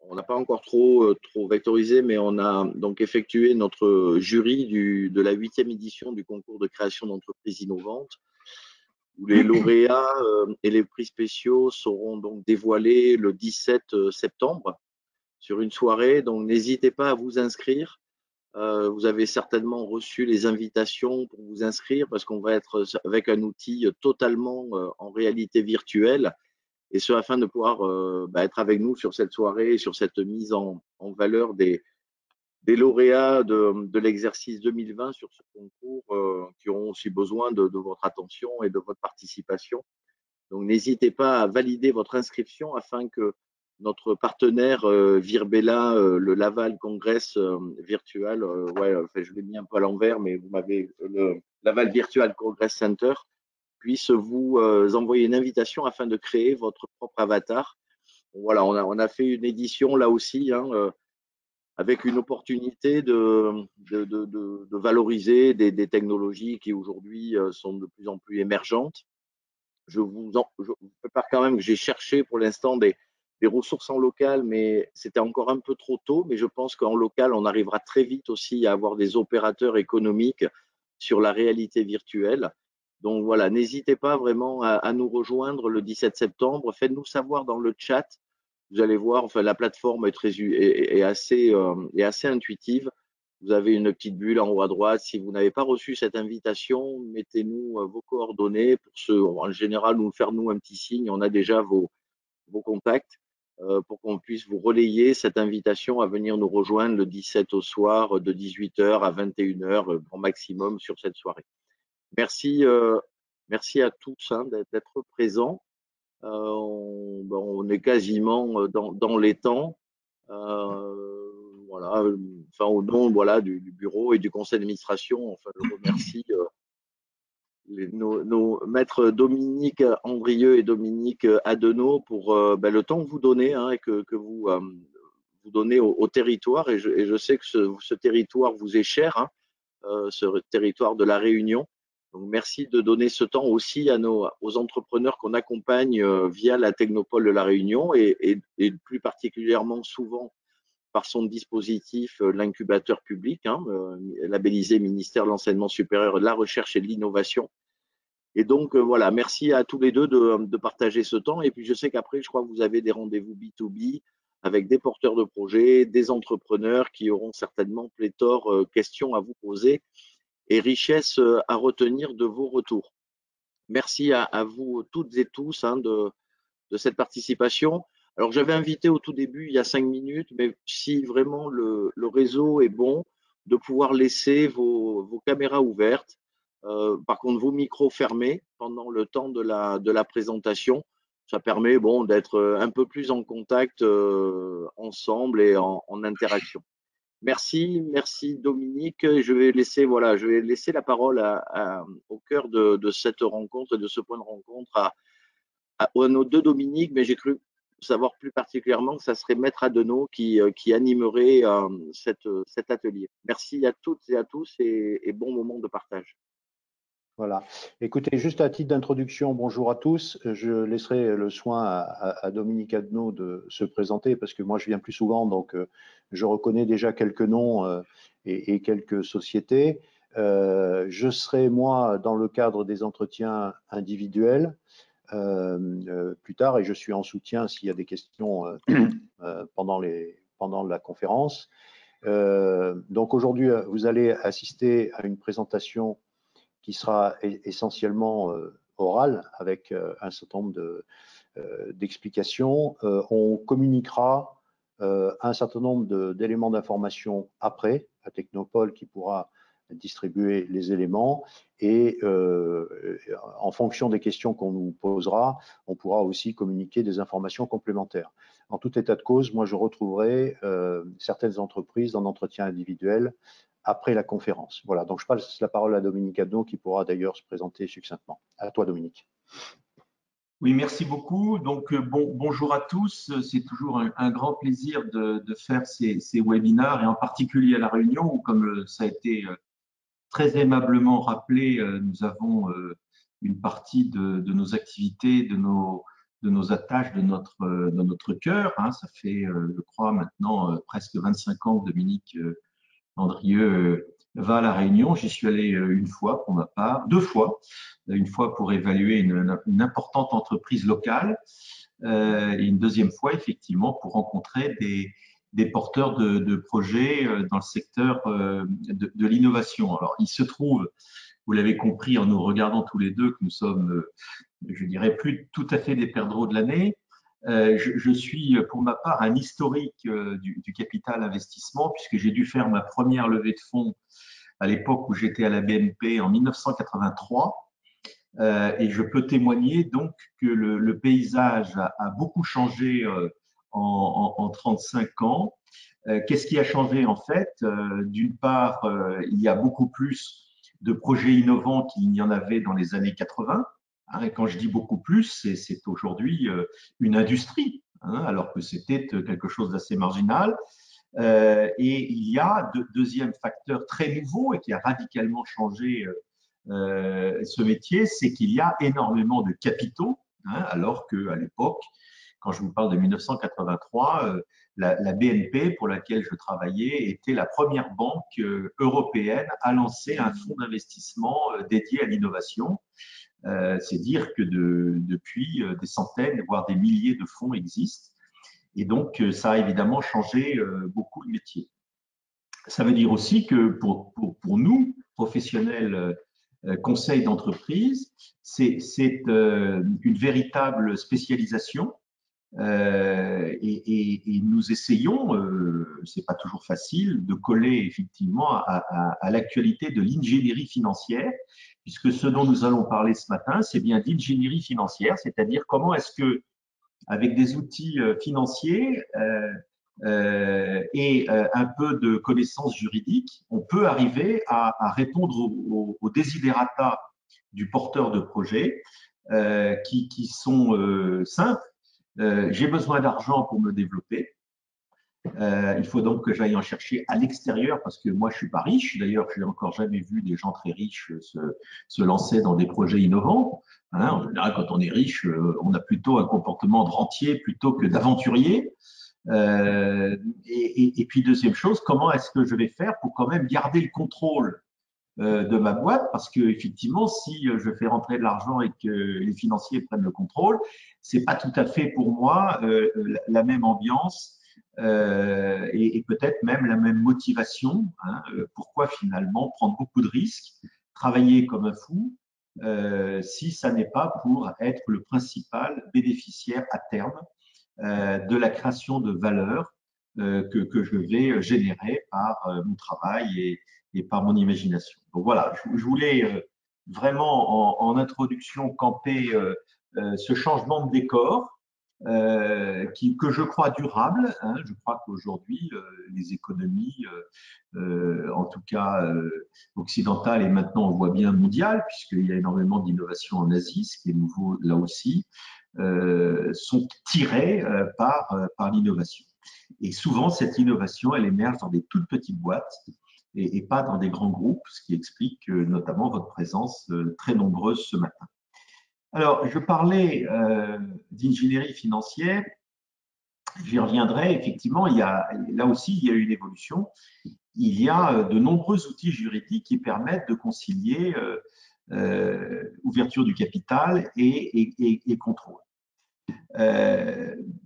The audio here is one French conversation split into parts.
on n'a pas encore trop vectorisé, mais on a donc effectué notre jury de la 8e édition du concours de création d'entreprises innovantes, où les lauréats et les prix spéciaux seront donc dévoilés le 17 septembre sur une soirée. Donc, n'hésitez pas à vous inscrire. Vous avez certainement reçu les invitations pour vous inscrire parce qu'on va être avec un outil totalement en réalité virtuelle, et ce afin de pouvoir être avec nous sur cette soirée, sur cette mise en valeur des lauréats de l'exercice 2020 sur ce concours qui auront aussi besoin de votre attention et de votre participation. Donc, n'hésitez pas à valider votre inscription afin que notre partenaire Virbela, le Laval Congress Virtual, je l'ai mis un peu à l'envers, mais vous m'avez le Laval Virtual Congress Center, puisse vous envoyer une invitation afin de créer votre propre avatar. Voilà, on a fait une édition là aussi, avec une opportunité de valoriser des technologies qui aujourd'hui sont de plus en plus émergentes. Je vous prépare quand même que j'ai cherché pour l'instant des ressources en local, mais c'était encore un peu trop tôt. Mais je pense qu'en local, on arrivera très vite aussi à avoir des opérateurs économiques sur la réalité virtuelle. Donc voilà, n'hésitez pas vraiment à nous rejoindre le 17 septembre. Faites-nous savoir dans le chat. Vous allez voir, enfin, la plateforme est assez intuitive. Vous avez une petite bulle en haut à droite. Si vous n'avez pas reçu cette invitation, mettez-nous vos coordonnées en général, nous faire un petit signe. On a déjà vos contacts pour qu'on puisse vous relayer cette invitation à venir nous rejoindre le 17 au soir de 18h à 21h au maximum sur cette soirée. Merci à tous d'être présents. On est quasiment dans les temps. Voilà, enfin, au nom du bureau et du conseil d'administration, enfin, je remercie nos maîtres Dominique Andrieux et Dominique Adenau pour le temps que vous donnez et que vous donnez au territoire. Et je sais que ce territoire vous est cher, ce territoire de la Réunion. Donc, merci de donner ce temps aussi aux entrepreneurs qu'on accompagne via la Technopole de la Réunion et plus particulièrement souvent par son dispositif, l'incubateur public, labellisé ministère de l'Enseignement supérieur, de la Recherche et de l'Innovation. Et donc, voilà, merci à tous les deux de partager ce temps. Et puis, je sais qu'après, je crois que vous avez des rendez-vous B2B avec des porteurs de projets, des entrepreneurs qui auront certainement pléthore de questions à vous poser et richesse à retenir de vos retours. Merci à vous toutes et tous de cette participation. Alors, j'avais invité au tout début, il y a 5 minutes, mais si vraiment le réseau est bon, de pouvoir laisser vos caméras ouvertes. Par contre, vos micros fermés pendant le temps de la présentation. Ça permet d'être un peu plus en contact ensemble et en interaction. Merci Dominique. Je vais laisser la parole au cœur de cette rencontre et de ce point de rencontre à nos deux Dominique, mais j'ai cru savoir plus particulièrement que ça serait Maître Adenau qui animerait cet atelier. Merci à toutes et à tous et bon moment de partage. Voilà. Écoutez, juste à titre d'introduction, bonjour à tous. Je laisserai le soin à Dominique Adenau de se présenter parce que moi, je viens plus souvent, donc je reconnais déjà quelques noms et quelques sociétés. Je serai, moi, dans le cadre des entretiens individuels plus tard et je suis en soutien s'il y a des questions pendant la conférence. Donc aujourd'hui, vous allez assister à une présentation qui sera essentiellement orale avec un certain nombre d'explications. On communiquera un certain nombre d'éléments d'information après à Technopole qui pourra distribuer les éléments et en fonction des questions qu'on nous posera, on pourra aussi communiquer des informations complémentaires. En tout état de cause, moi je retrouverai certaines entreprises en entretien individuel après la conférence. Voilà, donc je passe la parole à Dominique Adenau qui pourra d'ailleurs se présenter succinctement. À toi Dominique. Oui, merci beaucoup. Donc bonjour à tous. C'est toujours un grand plaisir de faire ces webinaires et en particulier à La Réunion où, comme ça a été très aimablement rappelé, nous avons une partie de nos activités, de nos nos attaches, de notre cœur. Hein. Ça fait, je crois, maintenant presque 25 ans que Dominique Andrieux va à La Réunion. J'y suis allé une fois pour ma part, 2 fois. Une fois pour évaluer une importante entreprise locale et une deuxième fois, effectivement, pour rencontrer des porteurs de projets dans le secteur de l'innovation. Alors, il se trouve, vous l'avez compris en nous regardant tous les deux, que nous sommes, je dirais, plus tout à fait des perdreaux de l'année. Je suis pour ma part un historique du capital investissement, puisque j'ai dû faire ma première levée de fonds à l'époque où j'étais à la BNP en 1983. Et je peux témoigner donc que le paysage a beaucoup changé en 35 ans. Qu'est-ce qui a changé en fait? D'une part, il y a beaucoup plus de projets innovants qu'il n'y en avait dans les années 80. Hein, et quand je dis beaucoup plus, c'est aujourd'hui une industrie, hein, alors que c'était quelque chose d'assez marginal. Et il y a deuxième facteur très nouveau et qui a radicalement changé ce métier, c'est qu'il y a énormément de capitaux, hein, alors qu'à l'époque, quand je vous parle de 1983, la BNP pour laquelle je travaillais était la première banque européenne à lancer un fonds d'investissement dédié à l'innovation. C'est dire que depuis, des centaines, voire des milliers de fonds existent. Et donc, ça a évidemment changé beaucoup le métier. Ça veut dire aussi que pour nous, professionnels conseil d'entreprise, c'est une véritable spécialisation et nous essayons, c'est pas toujours facile, de coller effectivement à l'actualité de l'ingénierie financière, puisque ce dont nous allons parler ce matin, c'est bien d'ingénierie financière, c'est-à-dire comment est-ce que, avec des outils financiers et un peu de connaissances juridiques, on peut arriver à répondre aux desiderata du porteur de projet qui sont simples. J'ai besoin d'argent pour me développer. Il faut donc que j'aille en chercher à l'extérieur parce que moi, je suis pas riche. D'ailleurs, je n'ai encore jamais vu des gens très riches se lancer dans des projets innovants. Hein, en général, quand on est riche, on a plutôt un comportement de rentier plutôt que d'aventurier. Et puis, deuxième chose, comment est-ce que je vais faire pour quand même garder le contrôle de ma boîte? Parce que effectivement, si je fais rentrer de l'argent et que les financiers prennent le contrôle, c'est pas tout à fait pour moi la même ambiance et peut-être même la même motivation. Hein, pourquoi finalement prendre beaucoup de risques, travailler comme un fou, si ça n'est pas pour être le principal bénéficiaire à terme de la création de valeur que je vais générer par mon travail et par mon imagination. Donc voilà, je voulais vraiment en introduction camper ce changement de décor que je crois durable. Hein. Je crois qu'aujourd'hui, les économies, en tout cas occidentales et maintenant on voit bien mondiales, puisqu'il y a énormément d'innovations en Asie, ce qui est nouveau là aussi, sont tirées par l'innovation. Et souvent, cette innovation, elle émerge dans des toutes petites boîtes et pas dans des grands groupes, ce qui explique notamment votre présence très nombreuse ce matin. Alors, je parlais d'ingénierie financière, j'y reviendrai. Effectivement, là aussi, il y a une évolution. Il y a de nombreux outils juridiques qui permettent de concilier ouverture du capital et contrôle.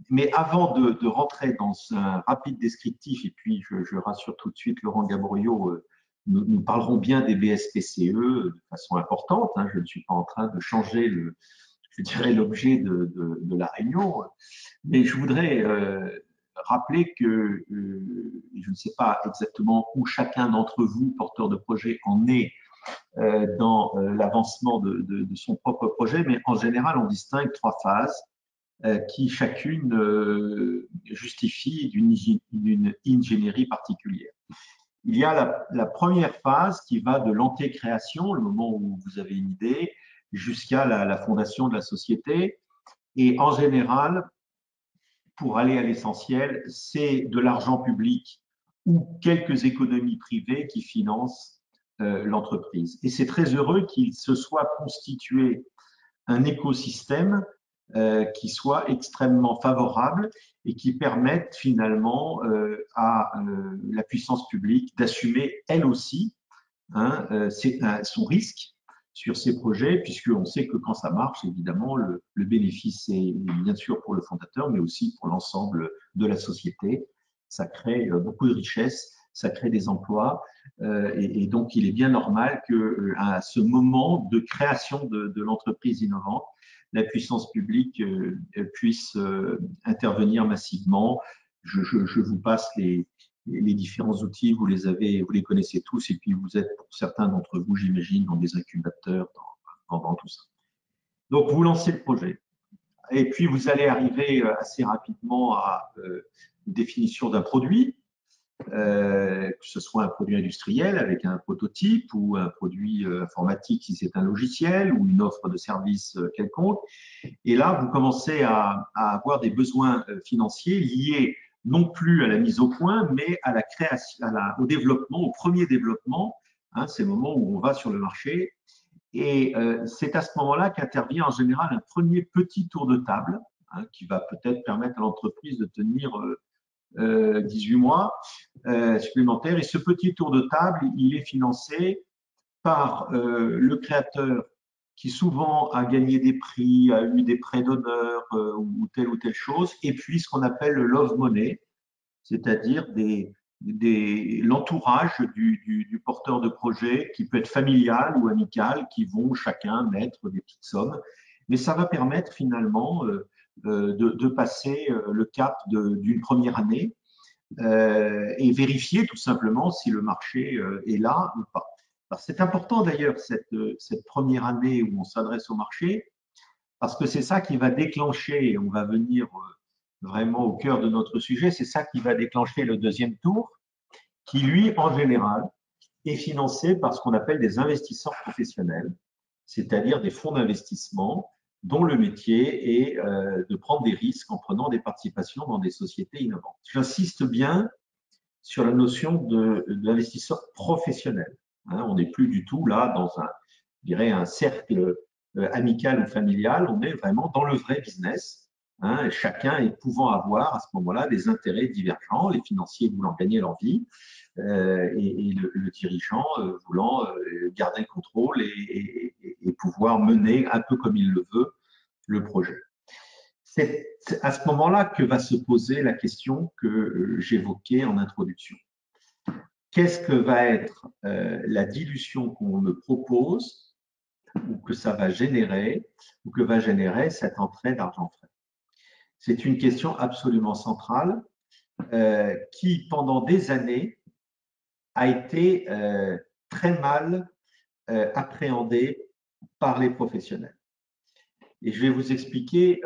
Mais avant de rentrer dans un rapide descriptif, et puis je rassure tout de suite Laurent Gaboriau, nous parlerons bien des BSPCE de façon importante. Hein, je ne suis pas en train de changer l'objet de la réunion, mais je voudrais rappeler que je ne sais pas exactement où chacun d'entre vous, porteurs de projet, en est dans l'avancement de son propre projet, mais en général, on distingue 3 phases qui chacune justifie d'une ingénierie particulière. Il y a la première phase qui va de l'anté-création, le moment où vous avez une idée, jusqu'à la fondation de la société. Et en général, pour aller à l'essentiel, c'est de l'argent public ou quelques économies privées qui financent l'entreprise. Et c'est très heureux qu'il se soit constitué un écosystème qui soient extrêmement favorables et qui permettent finalement à la puissance publique d'assumer elle aussi son risque sur ces projets, puisqu'on sait que quand ça marche, évidemment, le bénéfice est bien sûr pour le fondateur, mais aussi pour l'ensemble de la société. Ça crée beaucoup de richesses, ça crée des emplois, et donc il est bien normal qu'à ce moment de création de l'entreprise innovante, la puissance publique puisse intervenir massivement. Je vous passe les différents outils, vous les connaissez tous, et puis vous êtes, pour certains d'entre vous, j'imagine, dans des incubateurs, dans tout ça. Donc, vous lancez le projet. Et puis, vous allez arriver assez rapidement à une définition d'un produit, que ce soit un produit industriel avec un prototype ou un produit informatique si c'est un logiciel ou une offre de service quelconque. Et là, vous commencez à avoir des besoins financiers liés non plus à la mise au point, mais à la création, au développement, au premier développement. C'est le moment où on va sur le marché. Et c'est à ce moment-là qu'intervient en général un premier petit tour de table qui va peut-être permettre à l'entreprise de tenir 18 mois supplémentaires. Et ce petit tour de table, il est financé par le créateur qui souvent a gagné des prix, a eu des prêts d'honneur ou telle chose, et puis ce qu'on appelle le love money, c'est-à-dire l'entourage du porteur de projet qui peut être familial ou amical, qui vont chacun mettre des petites sommes. Mais ça va permettre finalement de passer le cap d'une première année et vérifier tout simplement si le marché est là ou pas. C'est important d'ailleurs cette première année où on s'adresse au marché, parce que c'est ça qui va déclencher, et on va venir vraiment au cœur de notre sujet, c'est ça qui va déclencher le deuxième tour, qui lui, en général, est financé par ce qu'on appelle des investisseurs professionnels, c'est-à-dire des fonds d'investissement dont le métier est de prendre des risques en prenant des participations dans des sociétés innovantes. J'insiste bien sur la notion d'investisseur professionnel. On n'est plus du tout là dans un cercle amical ou familial, on est vraiment dans le vrai business. Chacun est pouvant avoir à ce moment-là des intérêts divergents, les financiers voulant gagner leur vie et le dirigeant voulant garder le contrôle et pouvoir mener un peu comme il le veut le projet. C'est à ce moment-là que va se poser la question que j'évoquais en introduction. Qu'est-ce que va être la dilution qu'on me propose ou que ça va générer ou que va générer cette entrée d'argent frais? C'est une question absolument centrale qui, pendant des années, a été très mal appréhendée par les professionnels. Et je vais vous expliquer,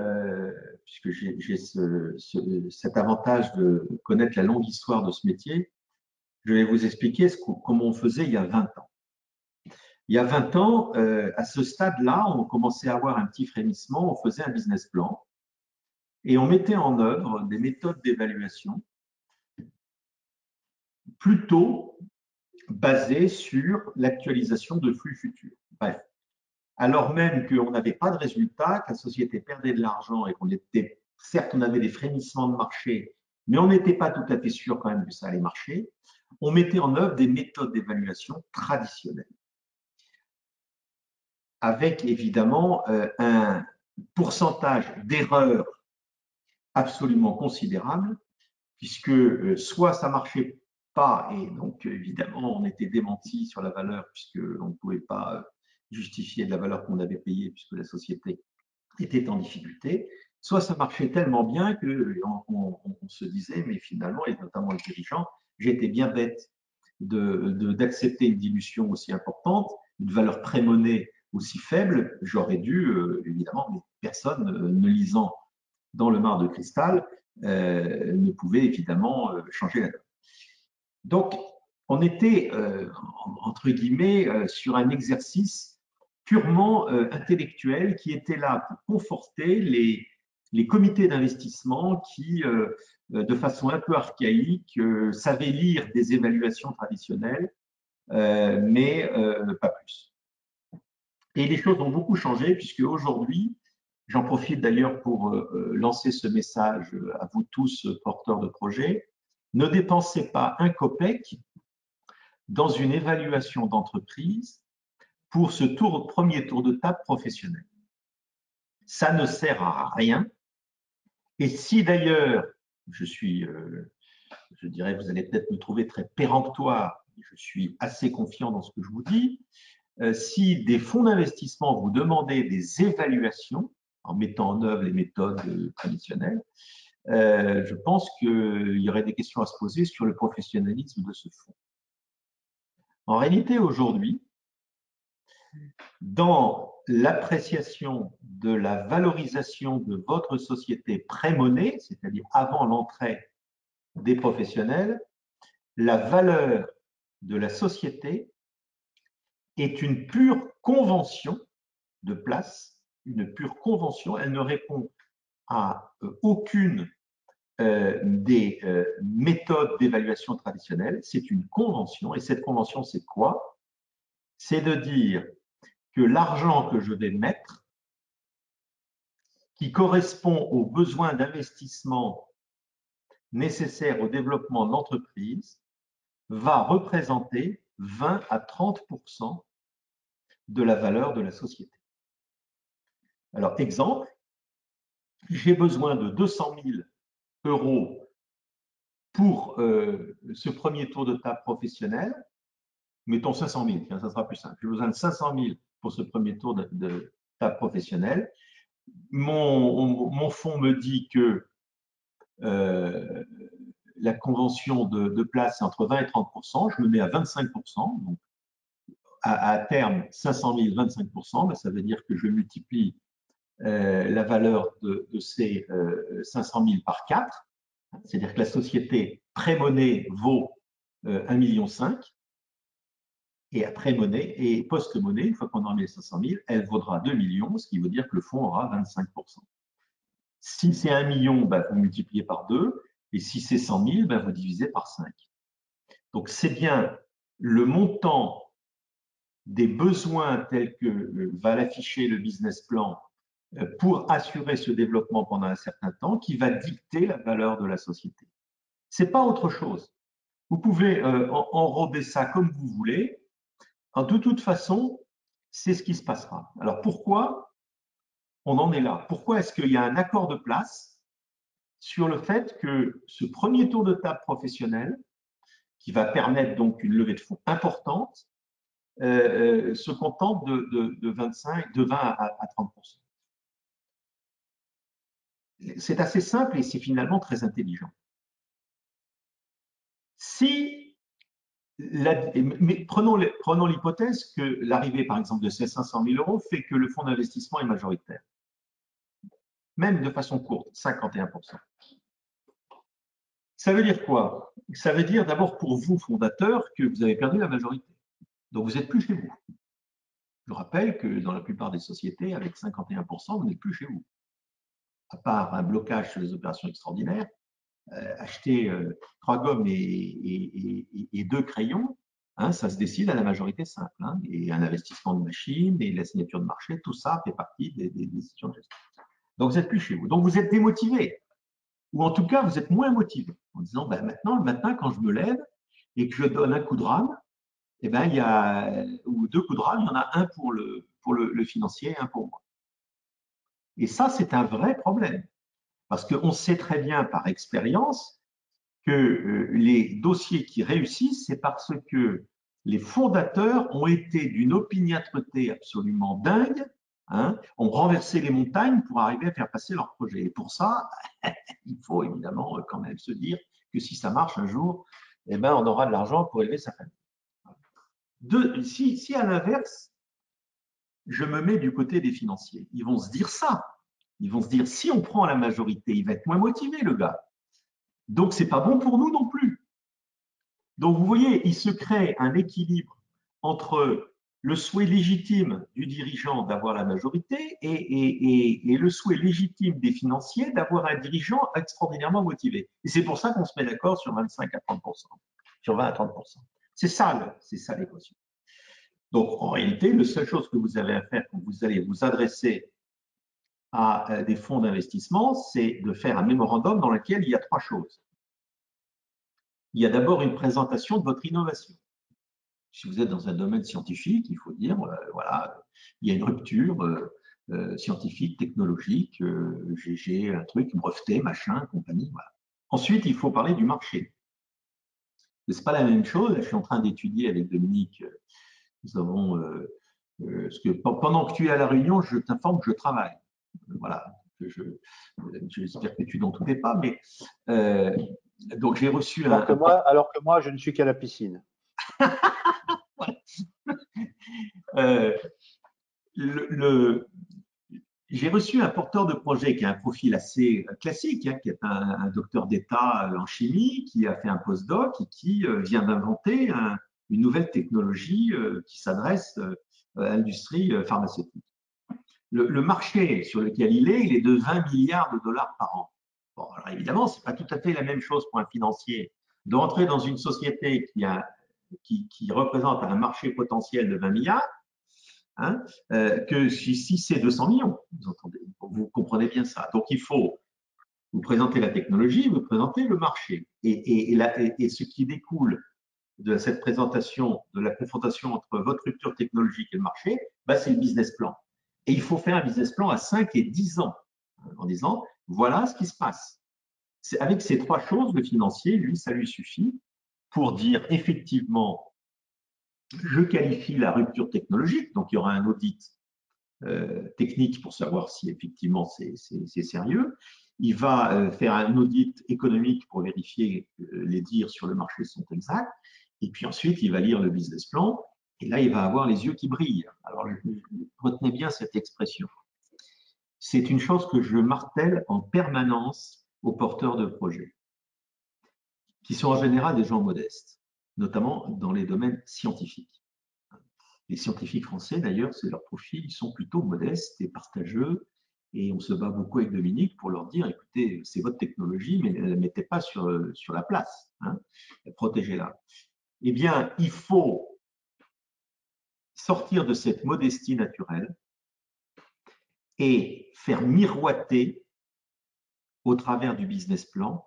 puisque j'ai cet avantage de connaître la longue histoire de ce métier, je vais vous expliquer comment on faisait il y a 20 ans. Il y a 20 ans, à ce stade-là, on commençait à avoir un petit frémissement, on faisait un business plan et on mettait en œuvre des méthodes d'évaluation plutôt basées sur l'actualisation de flux futurs. Bref, alors même qu'on n'avait pas de résultats, que la société perdait de l'argent et qu'on était, certes, on avait des frémissements de marché, mais on n'était pas tout à fait sûr quand même que ça allait marcher, on mettait en œuvre des méthodes d'évaluation traditionnelles, avec évidemment un pourcentage d'erreurs absolument considérable, puisque soit ça marchait pas, et donc évidemment on était démenti sur la valeur, puisqu'on ne pouvait pas justifier de la valeur qu'on avait payée, puisque la société était en difficulté, soit ça marchait tellement bien qu'on se disait, mais finalement, et notamment les dirigeants, j'étais bien bête d'accepter une dilution aussi importante, une valeur pré-monnaie aussi faible, j'aurais dû, évidemment, mais personne ne lisant dans le mar de cristal ne pouvait évidemment changer la donne. Donc, on était, entre guillemets, sur un exercice purement intellectuel qui était là pour conforter les comités d'investissement qui, de façon un peu archaïque, savaient lire des évaluations traditionnelles, mais pas plus. Et les choses ont beaucoup changé puisque aujourd'hui, J'en profite d'ailleurs pour lancer ce message à vous tous, porteurs de projets. Ne dépensez pas un copec dans une évaluation d'entreprise pour ce premier tour de table professionnel. Ça ne sert à rien. Et si d'ailleurs, je dirais, vous allez peut-être me trouver très péremptoire, je suis assez confiant dans ce que je vous dis, si des fonds d'investissement vous demandaient des évaluations en mettant en œuvre les méthodes traditionnelles, je pense qu'il y aurait des questions à se poser sur le professionnalisme de ce fonds. En réalité, aujourd'hui, dans l'appréciation de la valorisation de votre société pré-monnaie, c'est-à-dire avant l'entrée des professionnels, la valeur de la société est une pure convention de place, une pure convention. Elle ne répond à aucune des méthodes d'évaluation traditionnelles. C'est une convention. Et cette convention, c'est quoi? C'est de dire que l'argent que je vais mettre, qui correspond aux besoins d'investissement nécessaires au développement de l'entreprise, va représenter 20 à 30% de la valeur de la société. Alors, exemple, j'ai besoin de 200 000 € pour ce premier tour de table professionnel. Mettons 500 000, ça sera plus simple. J'ai besoin de 500 000 pour ce premier tour de table professionnel. Mon fonds me dit que la convention de place est entre 20 et 30%. Je me mets à 25%. Donc, à terme, 500 000, 25%, ben, ça veut dire que je multiplie la valeur de ces 500 000 par 4. C'est-à-dire que la société pré-monnaie vaut 1,5 million. Et après monnaie et post-monnaie, une fois qu'on aura mis les 500 000, elle vaudra 2 millions, ce qui veut dire que le fonds aura 25%. Si c'est 1 million, ben, vous multipliez par 2, et si c'est 100 000, ben, vous divisez par 5. Donc, c'est bien le montant des besoins tels que va l'afficher le business plan pour assurer ce développement pendant un certain temps qui va dicter la valeur de la société. Ce n'est pas autre chose. Vous pouvez enrober ça comme vous voulez. De toute façon, c'est ce qui se passera. Alors pourquoi on en est là? Pourquoi est-ce qu'il y a un accord de place sur le fait que ce premier tour de table professionnel, qui va permettre donc une levée de fonds importante, se contente de 20 à 30%? C'est assez simple et c'est finalement très intelligent. Mais prenons l'hypothèse que l'arrivée, par exemple, de ces 500 000 € fait que le fonds d'investissement est majoritaire, même de façon courte, 51%. Ça veut dire quoi? Ça veut dire d'abord pour vous, fondateurs, que vous avez perdu la majorité. Donc, vous n'êtes plus chez vous. Je rappelle que dans la plupart des sociétés, avec 51%, vous n'êtes plus chez vous. À part un blocage sur les opérations extraordinaires, acheter 3 gommes et 2 crayons, hein, ça se décide à la majorité simple. Hein, et un investissement de machine et la signature de marché, tout ça fait partie des décisions de gestion. Donc, vous n'êtes plus chez vous. Donc, vous êtes démotivé. Ou en tout cas, vous êtes moins motivé. En disant, ben, maintenant, le matin, quand je me lève et que je donne un coup de rame, eh ben, il y a, ou 2 coups de rame, il y en a un pour le financier et un pour moi. Et ça, c'est un vrai problème. Parce qu'on sait très bien par expérience que les dossiers qui réussissent, c'est parce que les fondateurs ont été d'une opiniâtreté absolument dingue, hein, ont renversé les montagnes pour arriver à faire passer leur projet. Et pour ça, il faut évidemment quand même se dire que si ça marche un jour, eh ben, on aura de l'argent pour élever sa famille. Si à l'inverse, je me mets du côté des financiers, ils vont se dire ça. Ils vont se dire, si on prend la majorité, il va être moins motivé, le gars. Donc, ce n'est pas bon pour nous non plus. Donc, vous voyez, il se crée un équilibre entre le souhait légitime du dirigeant d'avoir la majorité et le souhait légitime des financiers d'avoir un dirigeant extraordinairement motivé. Et c'est pour ça qu'on se met d'accord sur 25 à 30%, sur 20 à 30%. C'est ça l'équation. Donc, en réalité, la seule chose que vous avez à faire quand vous allez vous adresser à des fonds d'investissement, c'est de faire un mémorandum dans lequel il y a trois choses. Il y a d'abord une présentation de votre innovation. Si vous êtes dans un domaine scientifique, il faut dire, voilà, il y a une rupture scientifique, technologique, j'ai un truc breveté, machin, compagnie. Voilà. Ensuite, il faut parler du marché. Ce n'est pas la même chose. Je suis en train d'étudier avec Dominique. Nous avons, pendant que tu es à la réunion, je t'informe que je travaille. Voilà. J'espère que tu n'en doutais pas, mais donc j'ai reçu alors que moi, je ne suis qu'à la piscine. J'ai reçu un porteur de projet qui a un profil assez classique, hein, qui est un docteur d'État en chimie, qui a fait un postdoc et qui vient d'inventer une nouvelle technologie qui s'adresse à l'industrie pharmaceutique. Le marché sur lequel il est de 20 milliards de dollars par an. Bon, alors évidemment, ce n'est pas tout à fait la même chose pour un financier d'entrer dans une société qui représente un marché potentiel de 20 milliards hein, que si c'est 200 millions. Vous entendez, vous comprenez bien ça. Donc, il faut vous présenter la technologie, vous présenter le marché. Et ce qui découle de cette présentation, de la confrontation entre votre rupture technologique et le marché, bah, c'est le business plan. Et il faut faire un business plan à 5 et 10 ans, en disant, voilà ce qui se passe. Avec ces trois choses, le financier, lui, ça lui suffit pour dire effectivement, je qualifie la rupture technologique, donc il y aura un audit technique pour savoir si effectivement c'est sérieux. Il va faire un audit économique pour vérifier que les dires sur le marché sont exacts. Et puis ensuite, il va lire le business plan. Et là, il va avoir les yeux qui brillent. Alors, retenez bien cette expression. C'est une chose que je martèle en permanence aux porteurs de projets, qui sont en général des gens modestes, notamment dans les domaines scientifiques. Les scientifiques français, d'ailleurs, c'est leur profil, ils sont plutôt modestes et partageux. Et on se bat beaucoup avec Dominique pour leur dire, écoutez, c'est votre technologie, mais ne la mettez pas sur la place, hein, protégez-la. Eh bien, il faut sortir de cette modestie naturelle et faire miroiter, au travers du business plan,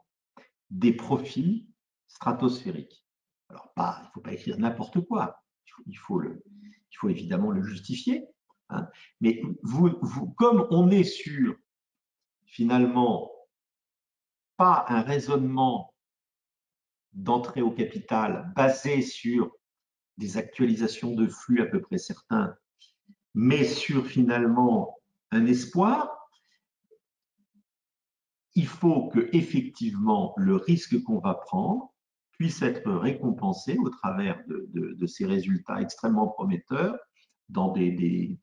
des profits stratosphériques. Alors, il ne faut pas écrire n'importe quoi, il faut évidemment le justifier, hein. Mais comme on est sur, finalement, pas un raisonnement d'entrée au capital basé sur des actualisations de flux à peu près certains, mais sur finalement un espoir, il faut que effectivement le risque qu'on va prendre puisse être récompensé au travers de ces résultats extrêmement prometteurs dans des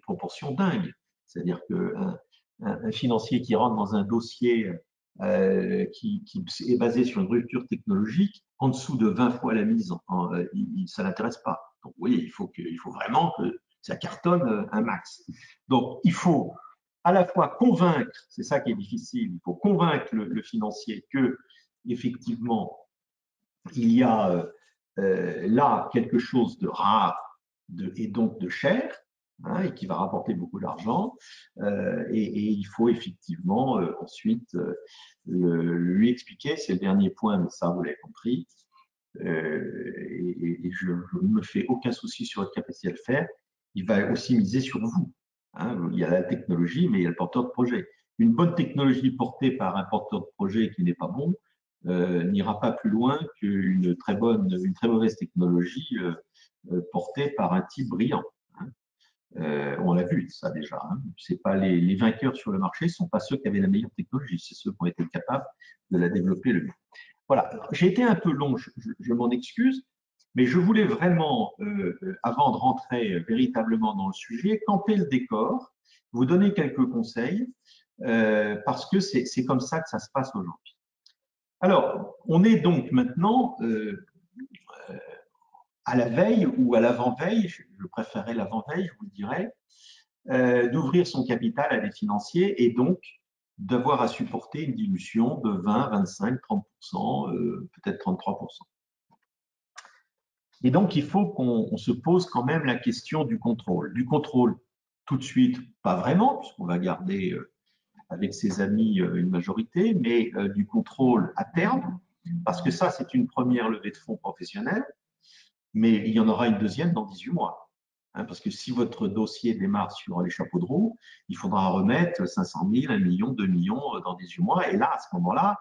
proportions dingues. C'est-à-dire qu'un financier qui rentre dans un dossier qui est basé sur une rupture technologique, en dessous de 20 fois la mise, ça ne l'intéresse pas. Donc, vous voyez, il faut vraiment que ça cartonne un max. Donc, il faut à la fois convaincre, c'est ça qui est difficile, il faut convaincre le financier que effectivement il y a là quelque chose de rare et donc de cher, hein, et qui va rapporter beaucoup d'argent, et il faut effectivement ensuite lui expliquer, c'est le dernier point, mais ça vous l'avez compris, et je ne me fais aucun souci sur votre capacité à le faire, il va aussi miser sur vous. Hein, il y a la technologie, mais il y a le porteur de projet. Une bonne technologie portée par un porteur de projet qui n'est pas bon n'ira pas plus loin qu'une très mauvaise technologie portée par un type brillant. Hein. On l'a vu ça déjà. Hein. C'est pas les vainqueurs sur le marché, ce ne sont pas ceux qui avaient la meilleure technologie, c'est ceux qui ont été capables de la développer le mieux. Voilà, j'ai été un peu long, je m'en excuse, mais je voulais vraiment, avant de rentrer véritablement dans le sujet, camper le décor, vous donner quelques conseils, parce que c'est comme ça que ça se passe aujourd'hui. Alors, on est donc maintenant à la veille ou à l'avant-veille, je préférerais l'avant-veille, je vous le dirais, d'ouvrir son capital à des financiers et donc d'avoir à supporter une dilution de 20, 25, 30%, peut-être 33%. Et donc, il faut qu'on se pose quand même la question du contrôle. Du contrôle tout de suite, pas vraiment, puisqu'on va garder avec ses amis une majorité, mais du contrôle à terme, parce que ça, c'est une première levée de fonds professionnelle, mais il y en aura une deuxième dans 18 mois. Parce que si votre dossier démarre sur les chapeaux de roue, il faudra remettre 500 000, 1 million, 2 millions dans 18 mois. Et là, à ce moment-là,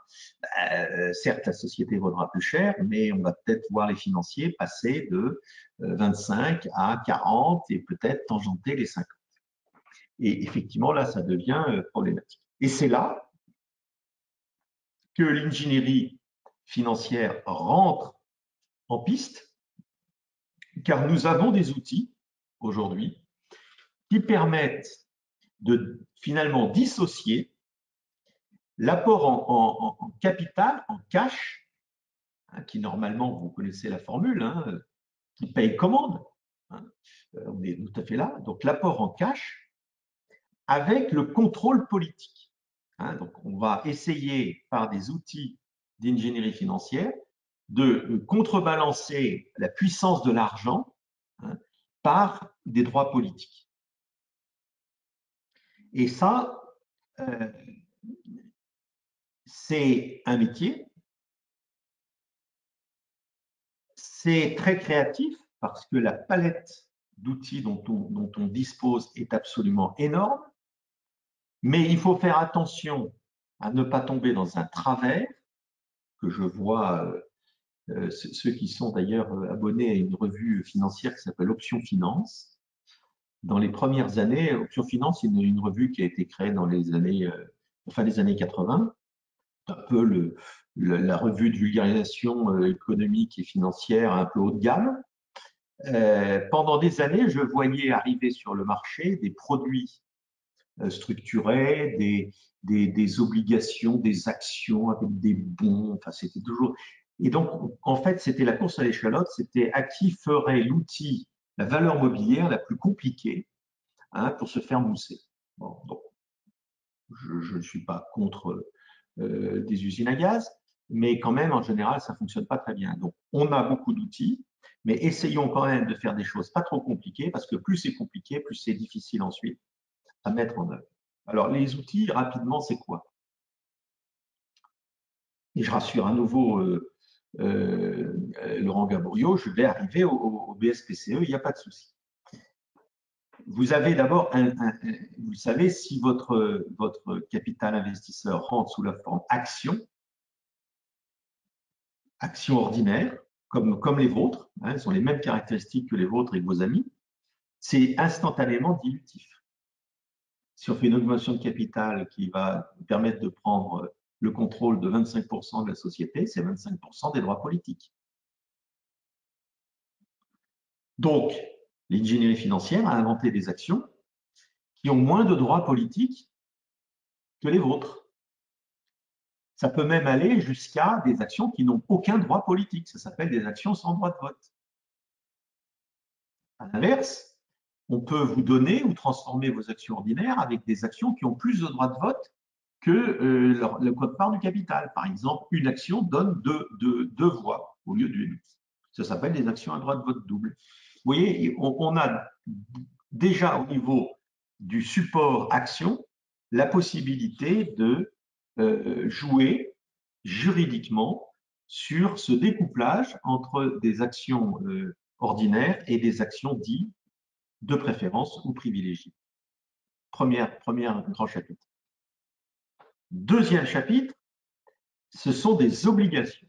certes, la société vaudra plus cher, mais on va peut-être voir les financiers passer de 25 à 40 et peut-être tangenter les 50. Et effectivement, là, ça devient problématique. Et c'est là que l'ingénierie financière rentre en piste, car nous avons des outils aujourd'hui qui permettent de finalement dissocier l'apport en capital, en cash, qui normalement, vous connaissez la formule, qui paye commande, on est tout à fait là, donc l'apport en cash avec le contrôle politique. Donc on va essayer par des outils d'ingénierie financière de contrebalancer la puissance de l'argent par des droits politiques. Et ça, c'est un métier, c'est très créatif parce que la palette d'outils dont on dispose est absolument énorme, mais il faut faire attention à ne pas tomber dans un travers que je vois, ceux qui sont d'ailleurs abonnés à une revue financière qui s'appelle Option Finance. Dans les premières années, Option Finance, c'est une revue qui a été créée dans les années, fin des années 80. C'est un peu la revue de vulgarisation économique et financière un peu haut de gamme. Pendant des années, je voyais arriver sur le marché des produits structurés, des obligations, des actions avec des bons. Enfin, c'était toujours. Et donc, en fait, c'était la course à l'échalote. C'était à qui ferait l'outil, la valeur mobilière la plus compliquée pour se faire mousser. Bon, donc, je ne suis pas contre des usines à gaz, mais quand même, en général, ça ne fonctionne pas très bien. Donc, on a beaucoup d'outils, mais essayons quand même de faire des choses pas trop compliquées, parce que plus c'est compliqué, plus c'est difficile ensuite à mettre en œuvre. Alors, les outils, rapidement, c'est quoi? Et je rassure à nouveau Laurent Gabouriau, je vais arriver au BSPCE, il n'y a pas de souci. Vous avez d'abord, vous savez, si votre capital investisseur rentre sous la forme action ordinaire, comme les vôtres, elles sont les mêmes caractéristiques que les vôtres et que vos amis, c'est instantanément dilutif. Si on fait une augmentation de capital qui va permettre de prendre le contrôle de 25% de la société, c'est 25% des droits politiques. Donc, l'ingénierie financière a inventé des actions qui ont moins de droits politiques que les vôtres. Ça peut même aller jusqu'à des actions qui n'ont aucun droit politique. Ça s'appelle des actions sans droit de vote. À l'inverse, on peut vous donner ou transformer vos actions ordinaires avec des actions qui ont plus de droits de vote que le quote-part du capital. Par exemple, une action donne deux voix au lieu d'une. Ça s'appelle des actions à droit de vote double. Vous voyez, on a déjà au niveau du support action la possibilité de jouer juridiquement sur ce découplage entre des actions ordinaires et des actions dites de préférence ou privilégiées. Premier grand chapitre. Deuxième chapitre, ce sont des obligations.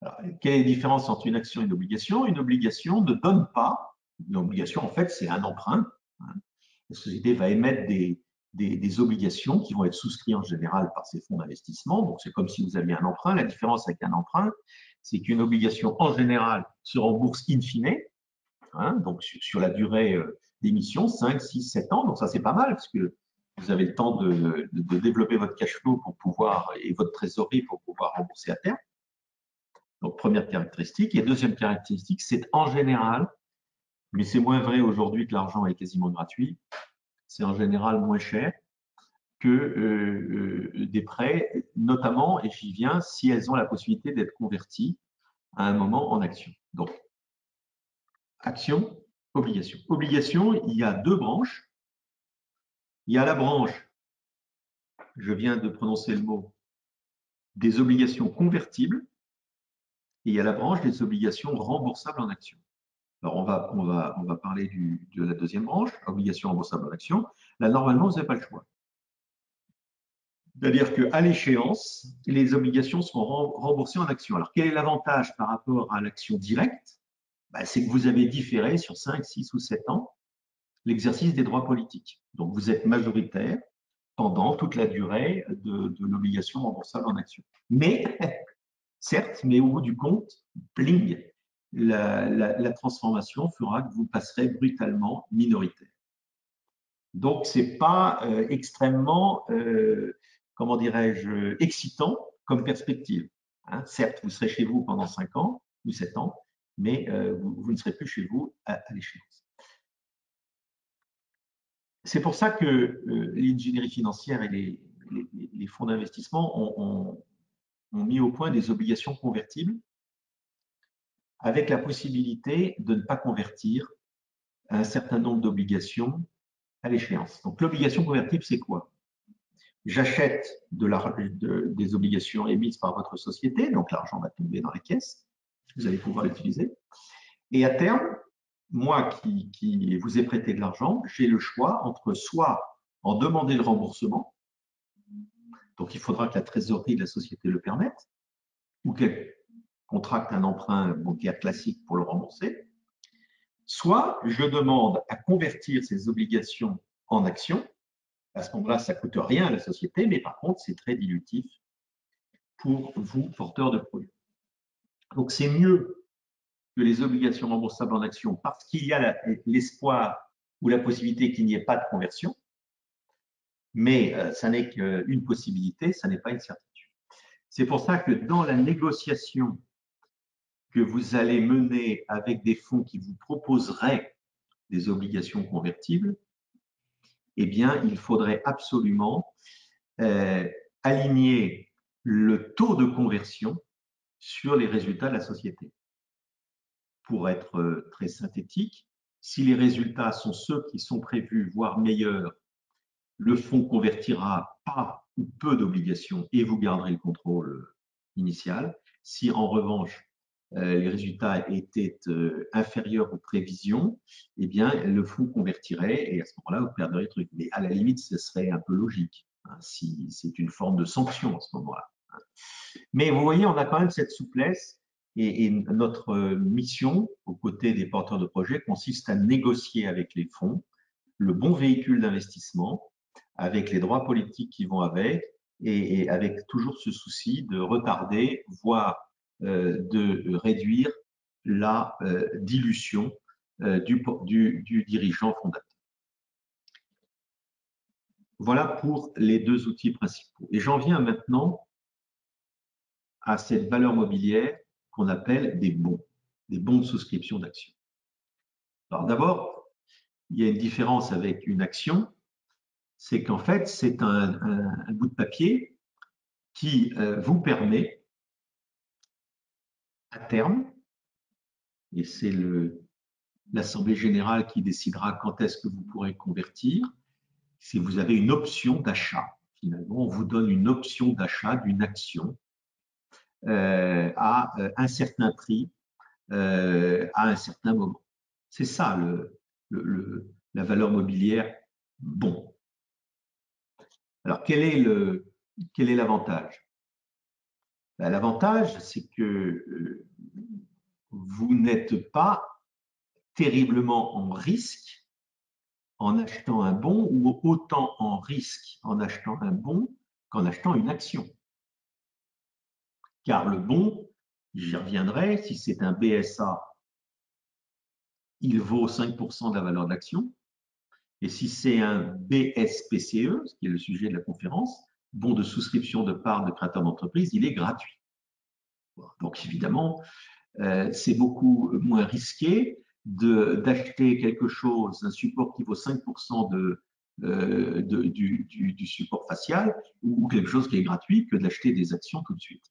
Alors, quelle est la différence entre une action et une obligation? Une obligation ne donne pas. Une obligation, en fait, c'est un emprunt. La société va émettre des obligations qui vont être souscrites en général par ses fonds d'investissement. Donc, c'est comme si vous aviez un emprunt. La différence avec un emprunt, c'est qu'une obligation, en général, se rembourse in fine, donc sur la durée d'émission, 5, 6, 7 ans. Donc, ça, c'est pas mal, parce que vous avez le temps de développer votre cash flow pour pouvoir, et votre trésorerie pour pouvoir rembourser à terme. Donc, première caractéristique. Et deuxième caractéristique, c'est en général, mais c'est moins vrai aujourd'hui que l'argent est quasiment gratuit, c'est en général moins cher que des prêts, notamment, et j'y viens, si elles ont la possibilité d'être converties à un moment en action. Donc, action, obligation. Obligation, il y a deux branches. Il y a la branche, je viens de prononcer le mot, des obligations convertibles, et il y a la branche des obligations remboursables en actions. Alors, on va parler de la deuxième branche, obligations remboursables en actions. Là, normalement, vous n'avez pas le choix. C'est-à-dire qu'à l'échéance, les obligations seront remboursées en actions. Alors, quel est l'avantage par rapport à l'action directe? C'est que vous avez différé sur 5, 6 ou 7 ans l'exercice des droits politiques. Donc, vous êtes majoritaire pendant toute la durée de l'obligation remboursable en actions. Mais, certes, mais au bout du compte, bling, la transformation fera que vous passerez brutalement minoritaire. Donc, ce n'est pas extrêmement, comment dirais-je, excitant comme perspective. Hein. Certes, vous serez chez vous pendant 5 ans ou 7 ans, mais vous ne serez plus chez vous à l'échéance. C'est pour ça que l'ingénierie financière et les fonds d'investissement ont mis au point des obligations convertibles avec la possibilité de ne pas convertir un certain nombre d'obligations à l'échéance. Donc, l'obligation convertible, c'est quoi? J'achète des obligations émises par votre société, donc l'argent va tomber dans la caisse, vous allez pouvoir l'utiliser. Et à terme, moi qui vous ai prêté de l'argent, j'ai le choix entre soit en demander le remboursement, donc il faudra que la trésorerie de la société le permette, ou qu'elle contracte un emprunt bancaire classique pour le rembourser, soit je demande à convertir ces obligations en actions. À ce moment-là, ça ne coûte rien à la société, mais par contre, c'est très dilutif pour vous, porteurs de produits. Donc, c'est mieux que les obligations remboursables en actions parce qu'il y a l'espoir ou la possibilité qu'il n'y ait pas de conversion, mais ça n'est qu'une possibilité, ça n'est pas une certitude. C'est pour ça que dans la négociation que vous allez mener avec des fonds qui vous proposeraient des obligations convertibles, eh bien, il faudrait absolument aligner le taux de conversion sur les résultats de la société. Pour être très synthétique, si les résultats sont ceux qui sont prévus, voire meilleurs, le fonds convertira pas ou peu d'obligations et vous garderez le contrôle initial. Si en revanche, les résultats étaient inférieurs aux prévisions, eh bien, le fonds convertirait et à ce moment-là, vous perdrez le truc. Mais à la limite, ce serait un peu logique, hein, si c'est une forme de sanction à ce moment-là. Mais vous voyez, on a quand même cette souplesse et notre mission aux côtés des porteurs de projets consiste à négocier avec les fonds le bon véhicule d'investissement avec les droits politiques qui vont avec et avec toujours ce souci de retarder, voire de réduire la dilution du dirigeant fondateur. Voilà pour les deux outils principaux. Et j'en viens maintenant à cette valeur mobilière qu'on appelle des bons de souscription d'actions. Alors d'abord, il y a une différence avec une action, c'est qu'en fait, c'est un bout de papier qui vous permet, à terme, et c'est l'Assemblée générale qui décidera quand est-ce que vous pourrez convertir, si vous avez une option d'achat. Finalement, on vous donne une option d'achat d'une action à un certain prix, à un certain moment. C'est ça la valeur mobilière bon. Alors, quel est l'avantage? L'avantage, c'est que vous n'êtes pas terriblement en risque en achetant un bon ou autant en risque en achetant un bon qu'en achetant une action. Car le bon, j'y reviendrai, si c'est un BSA, il vaut 5% de la valeur de l'action. Et si c'est un BSPCE, ce qui est le sujet de la conférence, bon de souscription de parts de créateurs d'entreprise, il est gratuit. Donc évidemment, c'est beaucoup moins risqué d'acheter quelque chose, un support qui vaut 5% du support facial ou quelque chose qui est gratuit que d'acheter des actions tout de suite.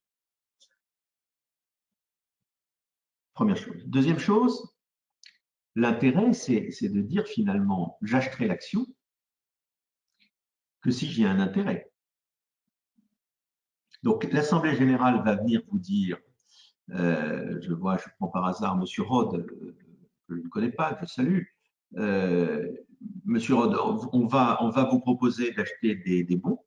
Première chose. Deuxième chose, l'intérêt, c'est de dire finalement, j'achèterai l'action que si j'y ai un intérêt. Donc, l'Assemblée générale va venir vous dire, je prends par hasard M. Rode, que je ne connais pas, que je salue. Monsieur Rode, on va vous proposer d'acheter des bons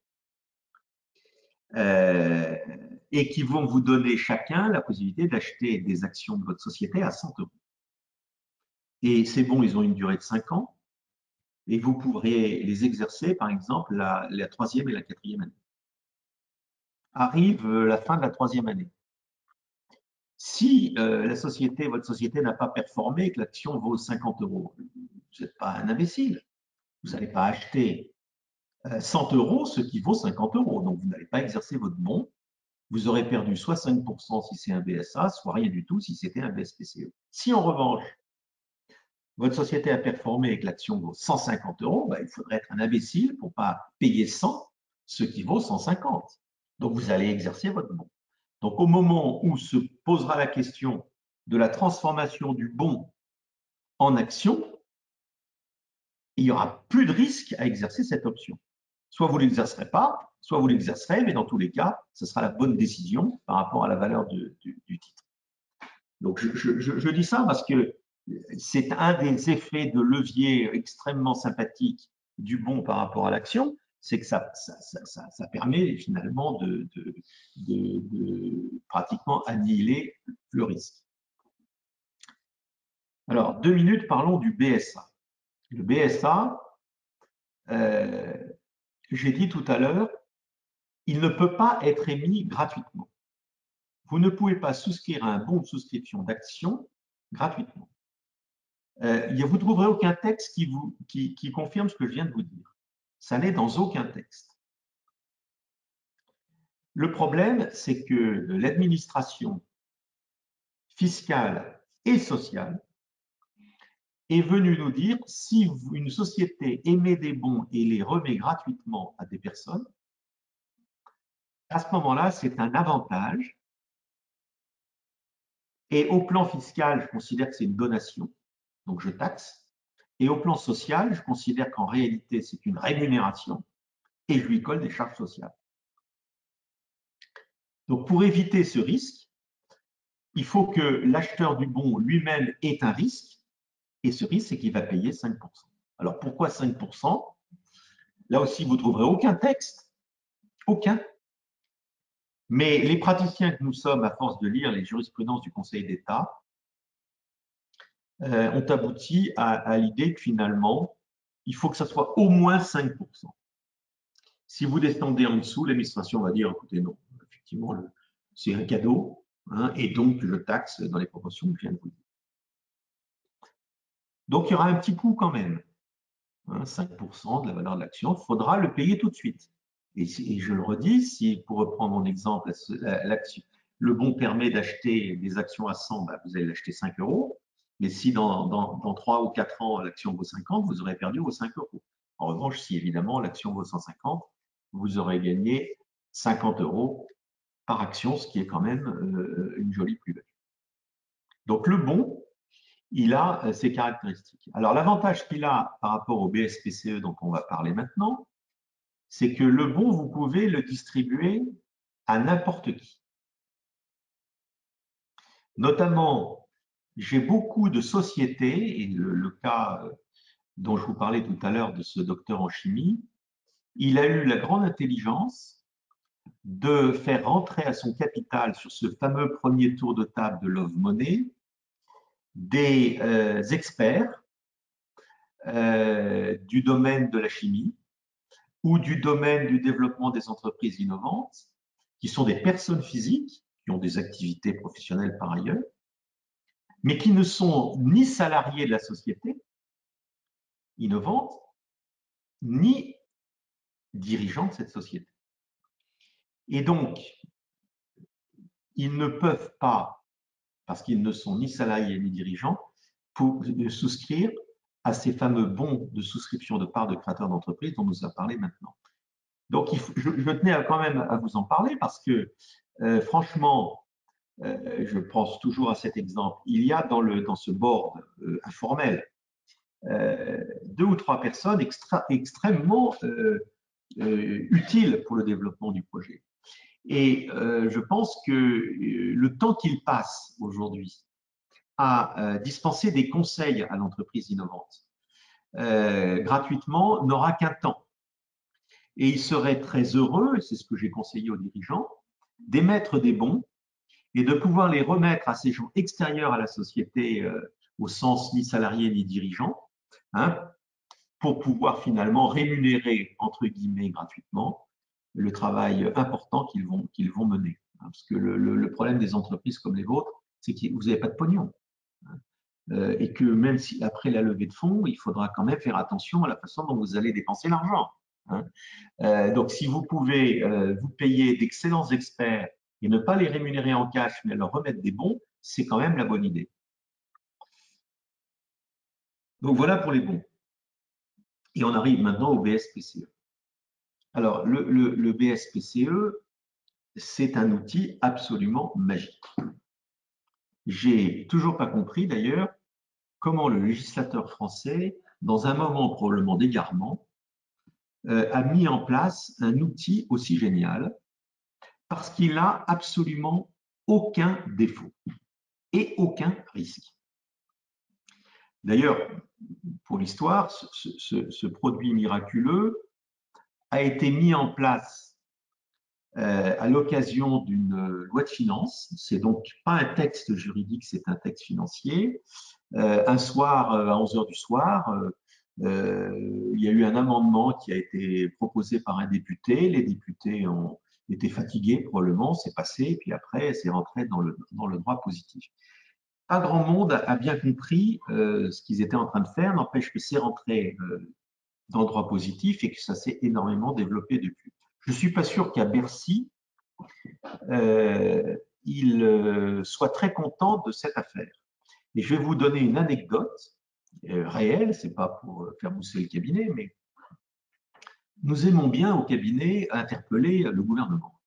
et qui vont vous donner chacun la possibilité d'acheter des actions de votre société à 100 €. Et ces bons, ils ont une durée de 5 ans et vous pourriez les exercer, par exemple, la 3e et la 4e année. Arrive la fin de la 3e année. Si votre société n'a pas performé et que l'action vaut 50 €, vous n'êtes pas un imbécile. Vous n'allez pas acheter 100 € ce qui vaut 50 €. Donc, vous n'allez pas exercer votre bon. Vous aurez perdu soit 5% si c'est un BSA, soit rien du tout si c'était un BSPCE. Si en revanche, votre société a performé et que l'action vaut 150 €, il faudrait être un imbécile pour ne pas payer 100 ce qui vaut 150. Donc, vous allez exercer votre bon. Donc, au moment où se posera la question de la transformation du bon en action, il n'y aura plus de risque à exercer cette option. Soit vous ne l'exercerez pas, soit vous l'exercerez, mais dans tous les cas, ce sera la bonne décision par rapport à la valeur du titre. Donc, je dis ça parce que c'est un des effets de levier extrêmement sympathique du bon par rapport à l'action, c'est que ça permet finalement de pratiquement annihiler le risque. Alors, 2 minutes, parlons du BSA. Le BSA, j'ai dit tout à l'heure, il ne peut pas être émis gratuitement. Vous ne pouvez pas souscrire à un bon de souscription d'action gratuitement. Vous ne trouverez aucun texte qui confirme ce que je viens de vous dire. Ça n'est dans aucun texte. Le problème, c'est que l'administration fiscale et sociale est venue nous dire si une société émet des bons et les remet gratuitement à des personnes, à ce moment-là, c'est un avantage. Et au plan fiscal, je considère que c'est une donation, donc je taxe. Et au plan social, je considère qu'en réalité, c'est une rémunération et je lui colle des charges sociales. Donc, pour éviter ce risque, il faut que l'acheteur du bon lui-même ait un risque, et ce risque, c'est qu'il va payer 5%. Alors, pourquoi 5%? Là aussi, vous ne trouverez aucun texte, aucun. Mais les praticiens que nous sommes, à force de lire les jurisprudences du Conseil d'État, ont abouti à l'idée que finalement, il faut que ça soit au moins 5%. Si vous descendez en dessous, l'administration va dire, écoutez, non, effectivement, c'est un cadeau, hein, et donc je taxe dans les proportions que je viens de vous dire. Donc, il y aura un petit coût quand même, hein, 5% de la valeur de l'action, il faudra le payer tout de suite. Et je le redis, si pour reprendre mon exemple, le bon permet d'acheter des actions à 100, vous allez l'acheter 5 €. Mais si dans 3 ou 4 ans, l'action vaut 50, vous aurez perdu vos 5 €. En revanche, si évidemment l'action vaut 150, vous aurez gagné 50 € par action, ce qui est quand même une jolie plus-value. Donc le bon, il a ses caractéristiques. Alors l'avantage qu'il a par rapport au BSPCE dont on va parler maintenant, c'est que le bon, vous pouvez le distribuer à n'importe qui. Notamment, j'ai beaucoup de sociétés, et le cas dont je vous parlais tout à l'heure de ce docteur en chimie, il a eu la grande intelligence de faire rentrer à son capital sur ce fameux premier tour de table de Love Money des experts du domaine de la chimie ou du domaine du développement des entreprises innovantes, qui sont des personnes physiques, qui ont des activités professionnelles par ailleurs, mais qui ne sont ni salariés de la société innovante, ni dirigeants de cette société. Et donc, ils ne peuvent pas, parce qu'ils ne sont ni salariés ni dirigeants, pour souscrire à ces fameux bons de souscription de parts de créateurs d'entreprise dont nous avons parlé maintenant. Donc, je tenais quand même à vous en parler parce que, franchement, je pense toujours à cet exemple. Il y a dans ce board informel 2 ou 3 personnes extrêmement utile pour le développement du projet. Et je pense que le temps qu'il passe aujourd'hui à dispenser des conseils à l'entreprise innovante gratuitement n'aura qu'un temps. Et il serait très heureux, et c'est ce que j'ai conseillé aux dirigeants, d'émettre des bons et de pouvoir les remettre à ces gens extérieurs à la société, au sens ni salarié ni dirigeant, hein, pour pouvoir finalement rémunérer, entre guillemets, gratuitement le travail important qu'ils vont mener. Parce que le problème des entreprises comme les vôtres, c'est que vous n'avez pas de pognon. Et que même si après la levée de fonds, il faudra quand même faire attention à la façon dont vous allez dépenser l'argent. Donc, si vous pouvez vous payer d'excellents experts et ne pas les rémunérer en cash, mais leur remettre des bons, c'est quand même la bonne idée. Donc, voilà pour les bons. Et on arrive maintenant au BSPCE. Alors, le BSPCE, c'est un outil absolument magique. J'ai toujours pas compris d'ailleurs comment le législateur français, dans un moment probablement d'égarement, a mis en place un outil aussi génial parce qu'il n'a absolument aucun défaut et aucun risque. D'ailleurs, pour l'histoire, ce produit miraculeux a été mis en place à l'occasion d'une loi de finances. C'est donc pas un texte juridique, c'est un texte financier. Un soir, à 11 h du soir, il y a eu un amendement qui a été proposé par un député. Les députés ont été fatigués probablement, c'est passé, et puis après, c'est rentré dans le droit positif. Pas grand monde a bien compris ce qu'ils étaient en train de faire, n'empêche que c'est rentré dans le droit positif et que ça s'est énormément développé depuis. Je ne suis pas sûr qu'à Bercy, il soit très content de cette affaire. Et je vais vous donner une anecdote réelle, c'est pas pour faire mousser le cabinet, mais nous aimons bien au cabinet interpeller le gouvernement.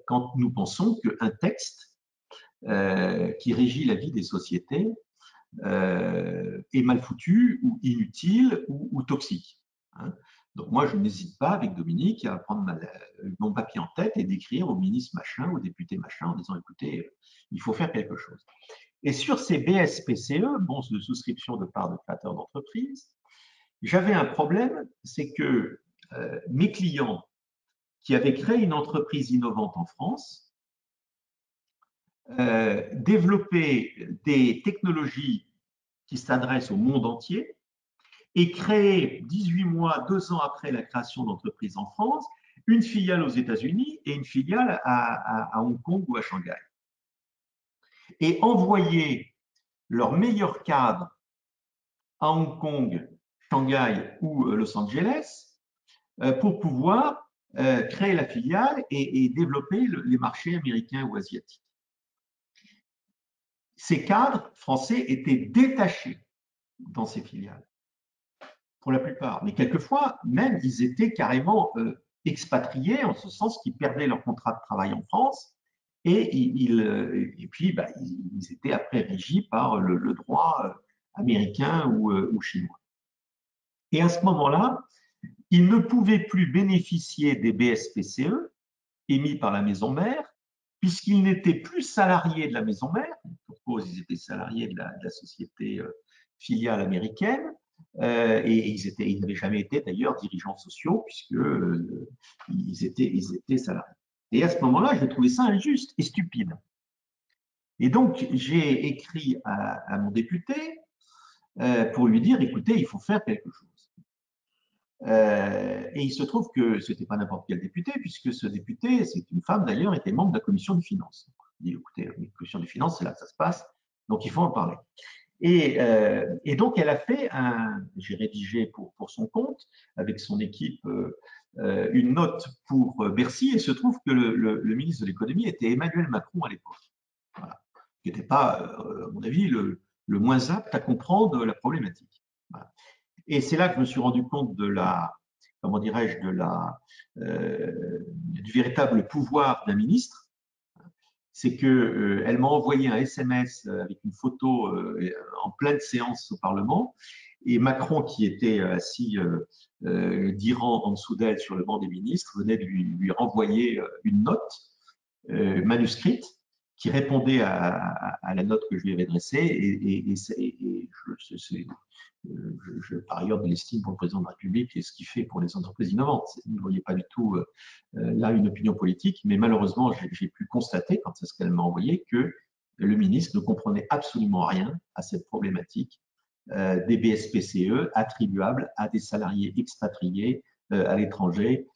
Quand nous pensons qu'un texte qui régit la vie des sociétés est mal foutu ou inutile ou toxique. Donc moi, je n'hésite pas avec Dominique à prendre mon papier en tête et d'écrire au ministre machin, au député machin, en disant écoutez, il faut faire quelque chose. Et sur ces BSPCE, bons de souscription de parts de créateurs d'entreprise, j'avais un problème, c'est que mes clients qui avaient créé une entreprise innovante en France développaient des technologies qui s'adressent au monde entier et créaient 18 mois, 2 ans après la création d'entreprise en France, une filiale aux États-Unis et une filiale à Hong Kong ou à Shanghai. Et envoyer leurs meilleurs cadres à Hong Kong, Shanghai ou Los Angeles pour pouvoir créer la filiale et développer les marchés américains ou asiatiques. Ces cadres français étaient détachés dans ces filiales, pour la plupart. Mais quelquefois, même, ils étaient carrément expatriés, en ce sens qu'ils perdaient leur contrat de travail en France et puis ils étaient après régis par le droit américain ou chinois. Et à ce moment-là, ils ne pouvaient plus bénéficier des BSPCE émis par la maison mère, puisqu'ils n'étaient plus salariés de la maison mère, pour cause ils étaient salariés de la société filiale américaine, et ils n'avaient jamais été d'ailleurs dirigeants sociaux, puisqu'ils étaient salariés. Et à ce moment-là, j'ai trouvé ça injuste et stupide. Et donc, j'ai écrit à mon député pour lui dire, écoutez, il faut faire quelque chose. Et il se trouve que ce n'était pas n'importe quel député, puisque ce député, c'est une femme d'ailleurs, était membre de la commission des finances. Il dit, écoutez, la commission des finances, c'est là que ça se passe, donc il faut en parler. Et donc, elle a fait j'ai rédigé pour son compte, avec son équipe, une note pour Bercy, et il se trouve que le ministre de l'économie était Emmanuel Macron à l'époque, voilà, qui n'était pas, à mon avis, le moins apte à comprendre la problématique. Voilà. Et c'est là que je me suis rendu compte de comment dirais-je, du véritable pouvoir d'un ministre. C'est qu'elle m'a envoyé un SMS avec une photo en pleine séance au Parlement Et Macron, qui était assis 10 rangs en dessous d'elle sur le banc des ministres, venait de lui renvoyer une note manuscrite qui répondait à la note que je lui avais dressée. Par ailleurs, de l'estime pour le président de la République et ce qu'il fait pour les entreprises innovantes. Vous ne voyez pas du tout là une opinion politique, mais malheureusement, j'ai pu constater, quand c'est ce qu'elle m'a envoyé, que le ministre ne comprenait absolument rien à cette problématique des BSPCE attribuables à des salariés expatriés à l'étranger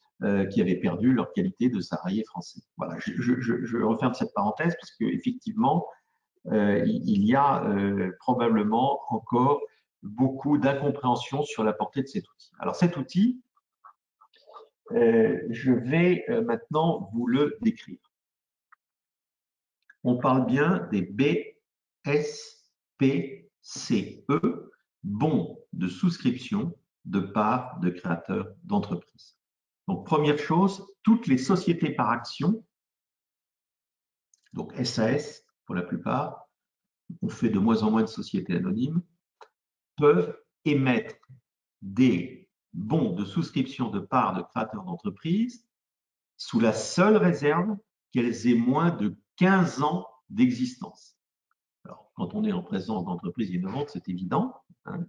qui avaient perdu leur qualité de salariés français. Voilà, je referme cette parenthèse parce qu'effectivement, il y a probablement encore beaucoup d'incompréhension sur la portée de cet outil. Alors cet outil, je vais maintenant vous le décrire. On parle bien des BSPCE, bons de souscription de parts de créateurs d'entreprises. Donc première chose, toutes les sociétés par action, donc SAS pour la plupart, on fait de moins en moins de sociétés anonymes, peuvent émettre des bons de souscription de parts de créateurs d'entreprises sous la seule réserve qu'elles aient moins de 15 ans d'existence. Alors, quand on est en présence d'entreprises innovantes, c'est évident, hein,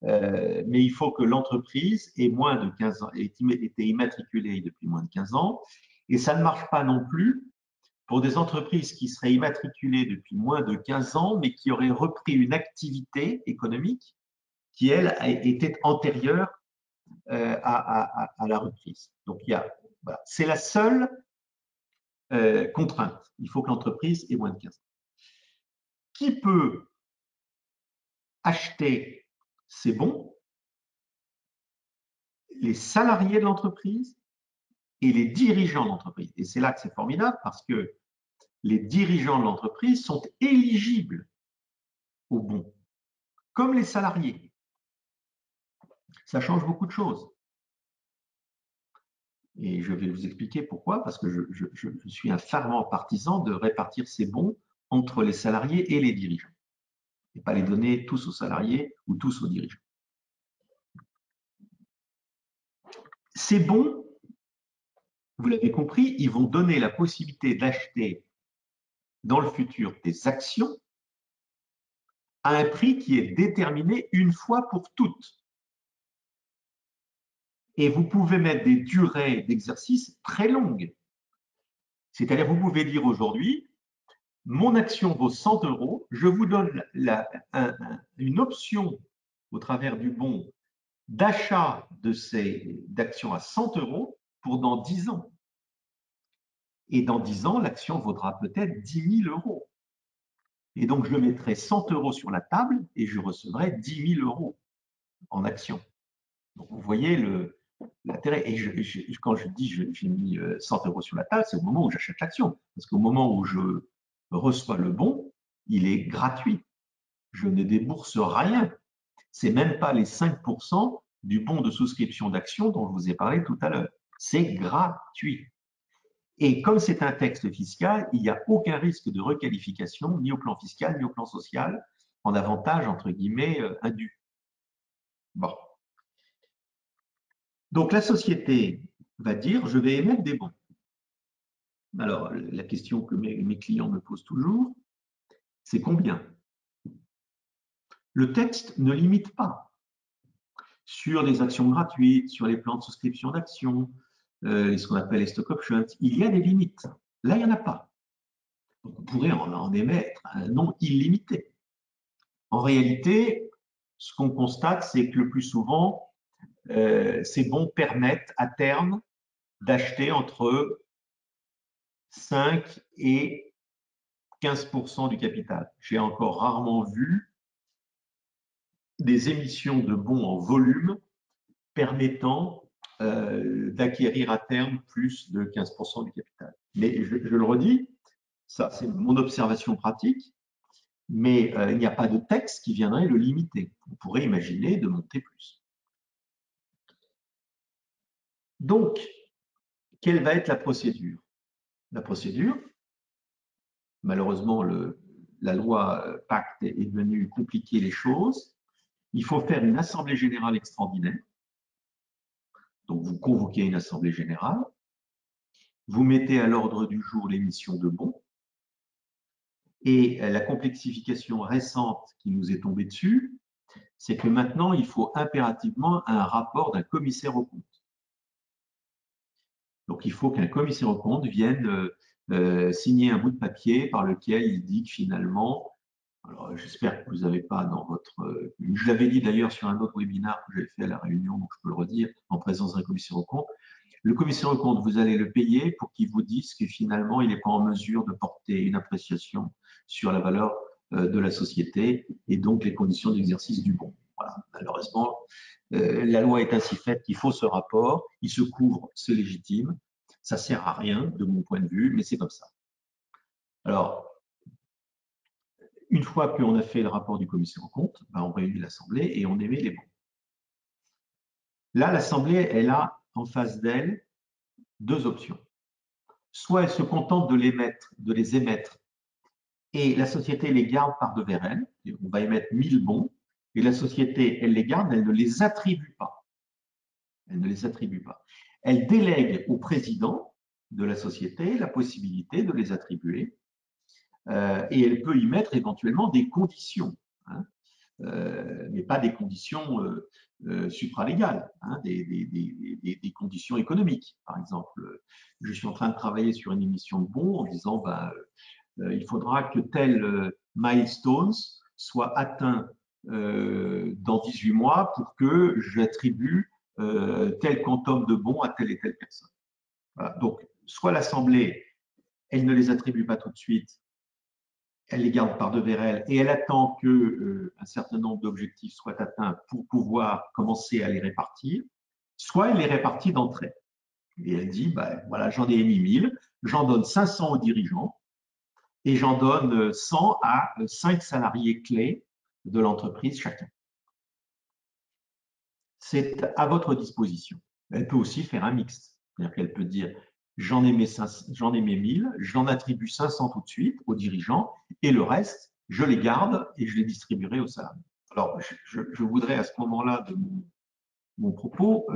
mais il faut que l'entreprise ait moins de 15 ans, ait été immatriculée depuis moins de 15 ans, et ça ne marche pas non plus pour des entreprises qui seraient immatriculées depuis moins de 15 ans, mais qui auraient repris une activité économique qui, elle, était antérieure à la reprise. Donc, voilà. C'est la seule contrainte. Il faut que l'entreprise ait moins de 15 ans. Qui peut acheter ces bons? Les salariés de l'entreprise et les dirigeants de l'entreprise. Et c'est là que c'est formidable parce que les dirigeants de l'entreprise sont éligibles aux bons, comme les salariés. Ça change beaucoup de choses. Et je vais vous expliquer pourquoi, parce que je suis un fervent partisan de répartir ces bons entre les salariés et les dirigeants, et pas les donner tous aux salariés ou tous aux dirigeants. Ces bons, vous l'avez compris, ils vont donner la possibilité d'acheter dans le futur des actions à un prix qui est déterminé une fois pour toutes. Et vous pouvez mettre des durées d'exercice très longues. C'est-à-dire, vous pouvez dire aujourd'hui, mon action vaut 100 €, je vous donne une option au travers du bon d'achat d'actions à 100 € pour dans 10 ans. Et dans 10 ans, l'action vaudra peut-être 10 000 €. Et donc, je mettrai 100 € sur la table et je recevrai 10 000 € en actions. Donc, vous voyez l'intérêt. Et quand je dis j'ai mis 100 € sur la table, c'est au moment où j'achète l'action. Parce qu'au moment où je reçois le bon, il est gratuit. Je ne débourse rien. Ce n'est même pas les 5% du bon de souscription d'action dont je vous ai parlé tout à l'heure. C'est gratuit. Et comme c'est un texte fiscal, il n'y a aucun risque de requalification, ni au plan fiscal, ni au plan social, en avantage, entre guillemets, indu. Bon. Donc, la société va dire, je vais émettre des bons. Alors, la question que mes clients me posent toujours, c'est combien? Le texte ne limite pas sur les actions gratuites, sur les plans de souscription d'actions, ce qu'on appelle les stock options. Il y a des limites. Là, il n'y en a pas. Donc, on pourrait en émettre un nombre illimité. En réalité, ce qu'on constate, c'est que le plus souvent, ces bons permettent à terme d'acheter entre 5 et 15% du capital. J'ai encore rarement vu des émissions de bons en volume permettant d'acquérir à terme plus de 15% du capital. Mais je le redis, ça c'est mon observation pratique, mais il n'y a pas de texte qui viendrait le limiter. On pourrait imaginer de monter plus. Donc, quelle va être la procédure? La procédure, malheureusement, la loi Pacte est venue compliquer les choses. il faut faire une assemblée générale extraordinaire. Donc, vous convoquez une assemblée générale, vous mettez à l'ordre du jour l'émission de bons, et la complexification récente qui nous est tombée dessus, c'est que maintenant, il faut impérativement un rapport d'un commissaire aux comptes. Donc, il faut qu'un commissaire aux comptes vienne signer un bout de papier par lequel il dit que finalement, alors j'espère que vous n'avez pas dans votre… je l'avais dit d'ailleurs sur un autre webinaire que j'avais fait à la Réunion, donc je peux le redire, en présence d'un commissaire aux comptes. Le commissaire aux comptes, vous allez le payer pour qu'il vous dise que finalement, il n'est pas en mesure de porter une appréciation sur la valeur de la société et donc les conditions d'exercice du bon. Voilà. Malheureusement, la loi est ainsi faite qu'il faut ce rapport, il se couvre, c'est légitime, ça ne sert à rien de mon point de vue, mais c'est comme ça. Alors, une fois qu'on a fait le rapport du commissaire aux comptes, ben on réunit l'Assemblée et on émet les bons. Là, l'Assemblée, elle a en face d'elle deux options. Soit elle se contente de les émettre, et la société les garde par devers elle. On va émettre 1000 bons, et la société, elle les garde, elle ne les attribue pas. Elle ne les attribue pas. Elle délègue au président de la société la possibilité de les attribuer, et elle peut y mettre éventuellement des conditions, hein, mais pas des conditions supralégales, hein, des conditions économiques. Par exemple, je suis en train de travailler sur une émission de bons en disant il faudra que tel milestones soit atteint dans 18 mois pour que j'attribue tel quantum de bons à telle et telle personne. Voilà. Donc, soit l'Assemblée, elle ne les attribue pas tout de suite, elle les garde par devers elle et elle attend qu'un certain nombre d'objectifs soient atteints pour pouvoir commencer à les répartir, soit elle les répartit d'entrée. Et elle dit, voilà, j'en ai émis 1000, j'en donne 500 aux dirigeants et j'en donne 100 à 5 salariés clés de l'entreprise chacun. C'est à votre disposition. Elle peut aussi faire un mixte. C'est-à-dire qu'elle peut dire, j'en ai mes 1000, j'en attribue 500 tout de suite aux dirigeants et le reste, je les garde et je les distribuerai aux salariés. Alors, je voudrais à ce moment-là de mon propos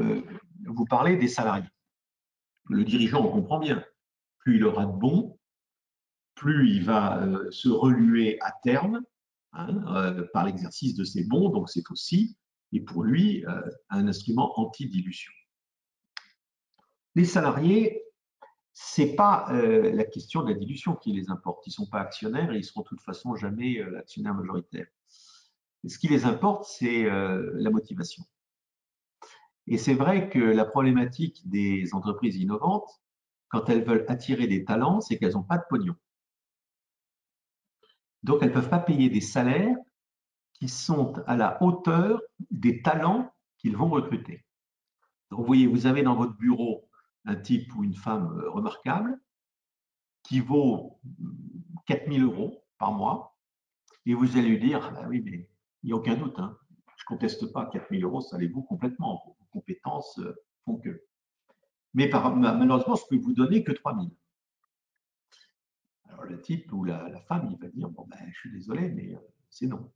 vous parler des salariés. Le dirigeant, on comprend bien, plus il aura de bons, plus il va se reluer à terme par l'exercice de ses bons, donc c'est aussi, et pour lui, un instrument anti-dilution. Les salariés, ce n'est pas la question de la dilution qui les importe. Ils ne sont pas actionnaires et ils ne seront de toute façon jamais actionnaires majoritaires. Ce qui les importe, c'est la motivation. Et c'est vrai que la problématique des entreprises innovantes, quand elles veulent attirer des talents, c'est qu'elles n'ont pas de pognon. Donc, elles ne peuvent pas payer des salaires qui sont à la hauteur des talents qu'ils vont recruter. Donc, vous voyez, vous avez dans votre bureau un type ou une femme remarquable qui vaut 4 000 € par mois et vous allez lui dire, ah oui, mais il n'y a aucun doute, hein, je ne conteste pas, 4 000 €, ça les vaut complètement, vos compétences font que. Mais malheureusement, je ne peux vous donner que 3 000. Alors le type ou la femme, il va dire, bon, je suis désolé, mais c'est non.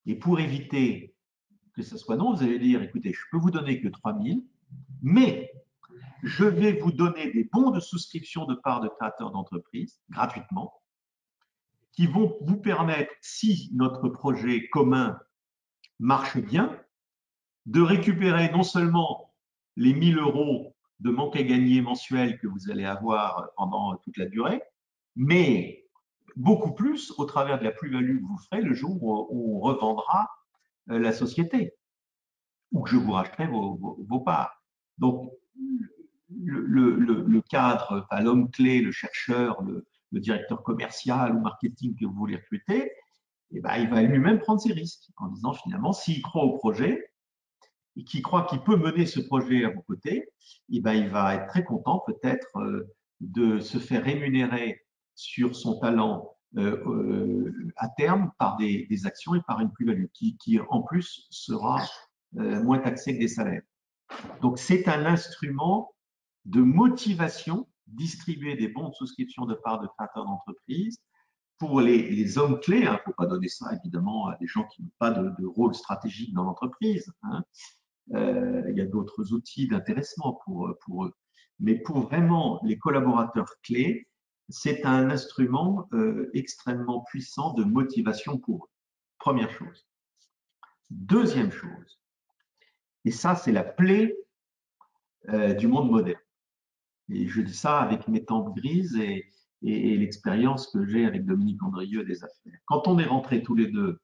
Et pour éviter que ce soit non, vous allez dire, écoutez, je peux vous donner que 3 000, mais je vais vous donner des bons de souscription de parts de créateurs d'entreprise gratuitement, qui vont vous permettre, si notre projet commun marche bien, de récupérer non seulement les 1 000 € de manque à gagner mensuel que vous allez avoir pendant toute la durée, mais beaucoup plus au travers de la plus-value que vous ferez le jour où on revendra la société ou que je vous racheterai vos parts. Donc, le cadre, enfin, l'homme clé, le chercheur, le directeur commercial ou marketing que vous voulez recruter, il va lui-même prendre ses risques en disant finalement, s'il croit au projet et qu'il croit qu'il peut mener ce projet à vos côtés, il va être très content peut-être de se faire rémunérer sur son talent à terme par des actions et par une plus-value qui en plus sera moins taxée que des salaires. Donc c'est un instrument de motivation, distribuer des bons de souscription de parts de créateurs d'entreprise pour les hommes clés, il ne faut pas donner ça évidemment à des gens qui n'ont pas de rôle stratégique dans l'entreprise. Il y a d'autres outils d'intéressement pour eux. Mais pour vraiment les collaborateurs clés, c'est un instrument extrêmement puissant de motivation pour eux. Première chose. Deuxième chose, et ça c'est la plaie du monde moderne. Et je dis ça avec mes tempes grises et l'expérience que j'ai avec Dominique Andrieux des affaires. Quand on est rentrés tous les deux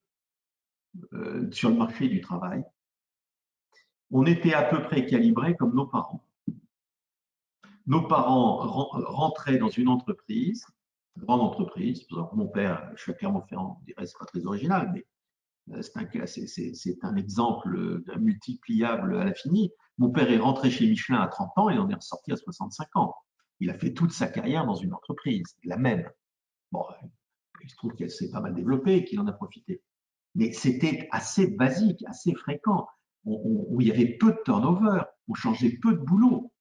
sur le marché du travail, on était à peu près calibrés comme nos parents. Nos parents rentraient dans une entreprise, une grande entreprise. Mon père, je suis Clermont-Ferrand, on dirait c'est pas très original, mais c'est un exemple multipliable à l'infini. Mon père est rentré chez Michelin à 30 ans et en est ressorti à 65 ans. Il a fait toute sa carrière dans une entreprise, la même. Bon, il se trouve qu'elle s'est pas mal développée et qu'il en a profité. Mais c'était assez basique, assez fréquent, où il y avait peu de turnover, on changeait peu de boulot.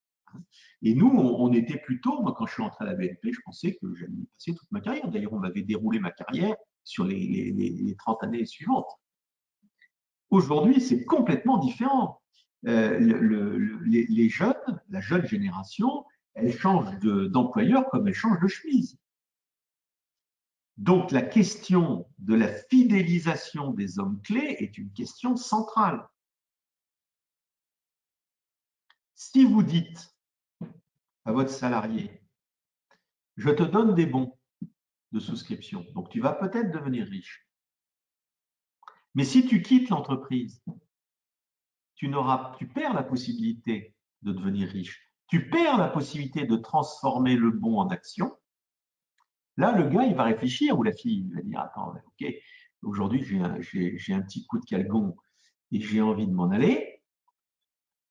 Et nous, on était plutôt, moi quand je suis rentré à la BNP, je pensais que j'allais y passer toute ma carrière. D'ailleurs, on m'avait déroulé ma carrière sur les 30 années suivantes. Aujourd'hui, c'est complètement différent. Les jeunes, la jeune génération, elle change d'employeur comme elle change de chemise. Donc, la question de la fidélisation des hommes clés est une question centrale. Si vous dites à votre salarié, je te donne des bons de souscription, donc tu vas peut-être devenir riche. Mais si tu quittes l'entreprise, tu perds la possibilité de devenir riche. Tu perds la possibilité de transformer le bon en action. Là, le gars, il va réfléchir, ou la fille, il va dire, attends, ok, aujourd'hui, j'ai un petit coup de calgon et j'ai envie de m'en aller.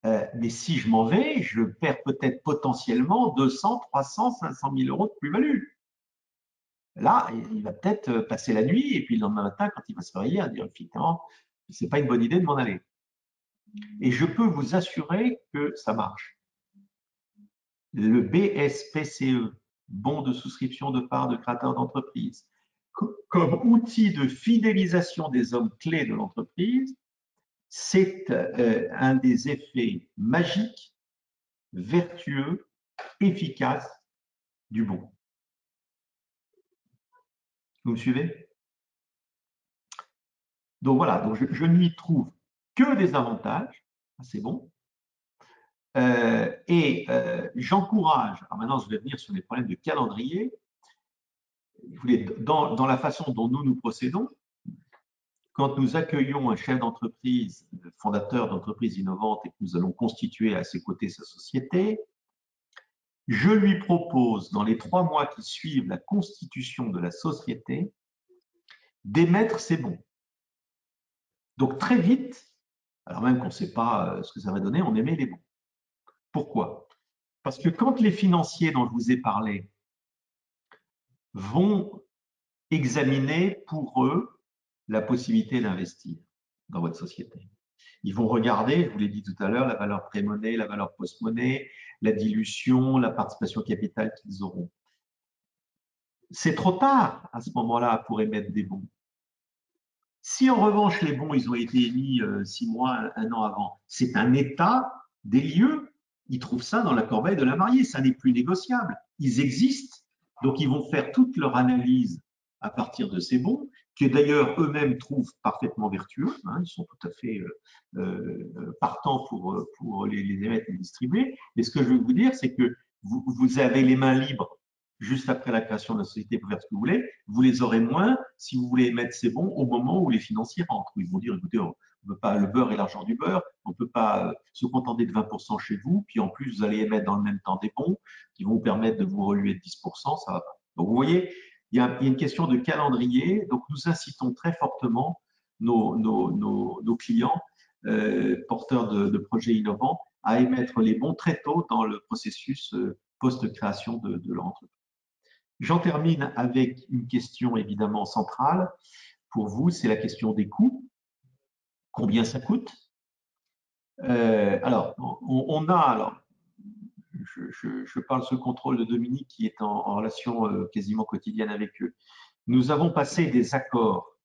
Mais si je m'en vais, je perds peut-être potentiellement 200, 300, 500 000 euros de plus-value. Là, il va peut-être passer la nuit et puis le lendemain matin, quand il va se réveiller, il va dire, effectivement, c'est pas une bonne idée de m'en aller. Et je peux vous assurer que ça marche. Le BSPCE, bon de souscription de parts de créateurs d'entreprise, comme outil de fidélisation des hommes clés de l'entreprise, c'est un des effets magiques, vertueux, efficaces du bon. Vous me suivez? Donc voilà, donc je ne lui trouve que des avantages, c'est bon. J'encourage, alors maintenant je vais venir sur les problèmes de calendrier, dans la façon dont nous procédons, quand nous accueillons un chef d'entreprise, fondateur d'entreprise innovante et que nous allons constituer à ses côtés sa société, je lui propose, dans les 3 mois qui suivent la constitution de la société, d'émettre ses bons. Donc très vite, alors même qu'on ne sait pas ce que ça va donner, on émet les bons. Pourquoi? Parce que quand les financiers dont je vous ai parlé vont examiner pour eux la possibilité d'investir dans votre société, ils vont regarder, je vous l'ai dit tout à l'heure, la valeur pré-monnaie, la valeur post-monnaie, la dilution, la participation capitale qu'ils auront. C'est trop tard à ce moment-là pour émettre des bons. Si en revanche les bons ils ont été émis 6 mois, 1 an avant, c'est un état des lieux. Ils trouvent ça dans la corbeille de la mariée, ça n'est plus négociable. Ils existent, donc ils vont faire toute leur analyse à partir de ces bons, que d'ailleurs eux-mêmes trouvent parfaitement vertueux. Ils sont tout à fait partants pour les émettre et les distribuer. Mais ce que je veux vous dire, c'est que vous avez les mains libres juste après la création de la société pour faire ce que vous voulez. Vous les aurez moins si vous voulez émettre ces bons au moment où les financiers rentrent. Ils vont dire, écoutez, on ne peut pas le beurre et l'argent du beurre, on ne peut pas se contenter de 20% chez vous, puis en plus vous allez émettre dans le même temps des bons qui vont vous permettre de vous reluer de 10%, ça va pas. Donc vous voyez, il y a une question de calendrier, donc nous incitons très fortement nos clients porteurs de projets innovants à émettre les bons très tôt dans le processus post-création de leur entreprise. J'en termine avec une question évidemment centrale pour vous, c'est la question des coûts. Combien ça coûte? Alors, je parle sous le contrôle de Dominique qui est en relation quasiment quotidienne avec eux. nous avons passé des accords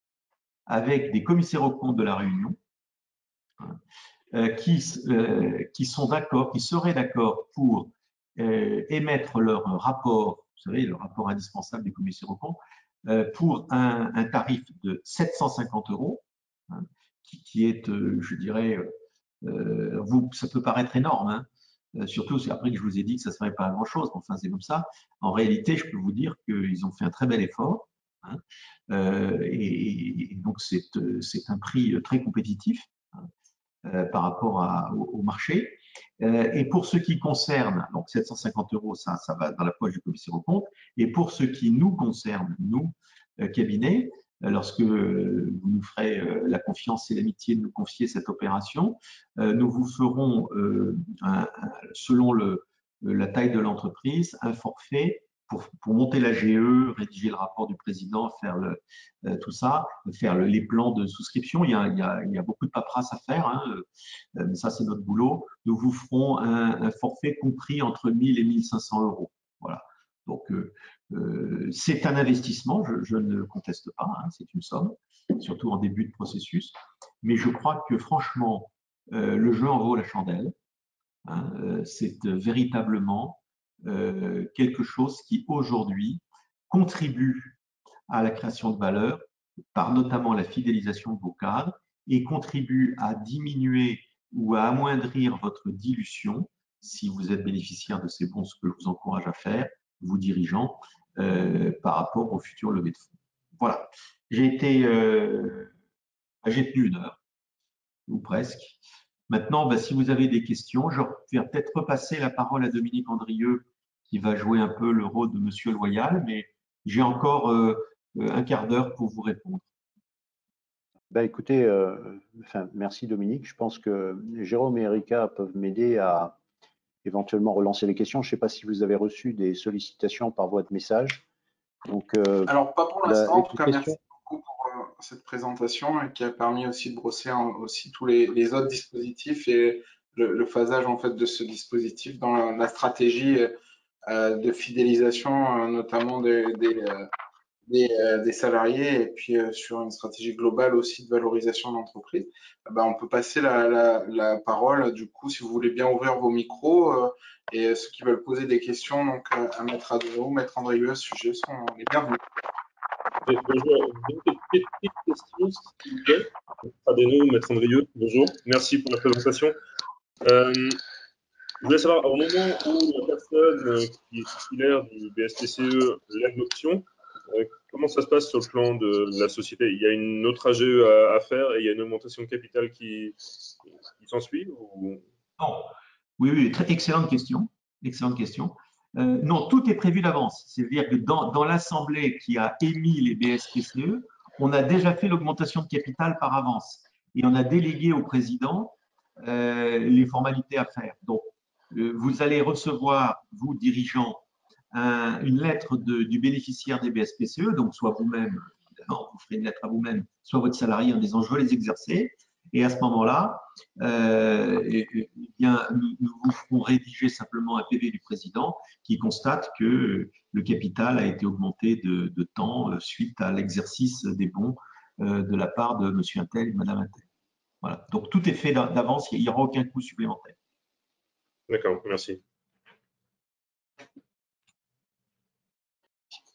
avec des commissaires aux comptes de la Réunion qui sont d'accord, qui seraient d'accord pour émettre leur rapport, vous savez, le rapport indispensable des commissaires aux comptes, pour un tarif de 750 €, hein, qui est, je dirais, ça peut paraître énorme, hein, surtout après que je vous ai dit que ça ne serait pas grand-chose, enfin c'est comme ça. En réalité, je peux vous dire qu'ils ont fait un très bel effort, hein, et donc c'est un prix très compétitif, hein, par rapport au marché. Et pour ce qui concerne, donc 750 €, ça va dans la poche du commissaire aux comptes. Et pour ce qui nous concerne, nous, cabinet, lorsque vous nous ferez la confiance et l'amitié de nous confier cette opération, nous vous ferons, selon la taille de l'entreprise, un forfait pour monter la GE, rédiger le rapport du président, faire tout ça, faire les plans de souscription. Il y a beaucoup de paperasse à faire, hein, mais ça, c'est notre boulot. Nous vous ferons un forfait compris entre 1 000 et 1 500 €. Voilà. Donc, c'est un investissement, je ne conteste pas, hein, c'est une somme, surtout en début de processus. Mais je crois que franchement, le jeu en vaut la chandelle. Hein, c'est véritablement quelque chose qui aujourd'hui contribue à la création de valeur par notamment la fidélisation de vos cadres et contribue à diminuer ou à amoindrir votre dilution si vous êtes bénéficiaire de ces bons, ce que je vous encourage à faire, vous dirigeants, par rapport au futur levée de fonds. Voilà. J'ai tenu 1 heure, ou presque. Maintenant, si vous avez des questions, je vais peut-être repasser la parole à Dominique Andrieux, qui va jouer un peu le rôle de Monsieur Loyal, mais j'ai encore un quart d'heure pour vous répondre. Écoutez, merci Dominique. Je pense que Jérôme et Erika peuvent m'aider à éventuellement relancer les questions. Je ne sais pas si vous avez reçu des sollicitations par voie de message. Donc, alors, pas pour l'instant. En tout cas, merci beaucoup pour cette présentation et qui a permis aussi de brosser aussi tous les autres dispositifs et le phasage en fait de ce dispositif dans la stratégie de fidélisation, notamment des salariés et puis sur une stratégie globale aussi de valorisation de l'entreprise. On peut passer la parole, du coup, si vous voulez bien ouvrir vos micros et ceux qui veulent poser des questions donc, à Maître Adeno, Maître Andrieux à ce sujet sont les bienvenus. Bonjour, une petite question, s'il vous plaît. Adeno, Maître Andrieux, bonjour, merci pour la présentation. Je voulais savoir, au moment où la personne qui est titulaire du BSPCE lève l'option, comment ça se passe sur le plan de la société? Il y a une autre AGE à faire et il y a une augmentation de capital qui s'ensuit ou... Non. Oui, excellente question. Excellente question. Non, tout est prévu d'avance. C'est-à-dire que dans l'Assemblée qui a émis les BSPCE, on a déjà fait l'augmentation de capital par avance et on a délégué au président les formalités à faire. Donc, vous allez recevoir, vous dirigeants, une lettre du bénéficiaire des BSPCE, donc soit vous-même, évidemment, vous ferez une lettre à vous-même, soit votre salarié en disant je veux les exercer. Et à ce moment-là, nous vous ferons rédiger simplement un PV du président qui constate que le capital a été augmenté de temps suite à l'exercice des bons de la part de monsieur Untel et de madame Untel. Voilà. Donc tout est fait d'avance, il n'y aura aucun coût supplémentaire. D'accord, merci.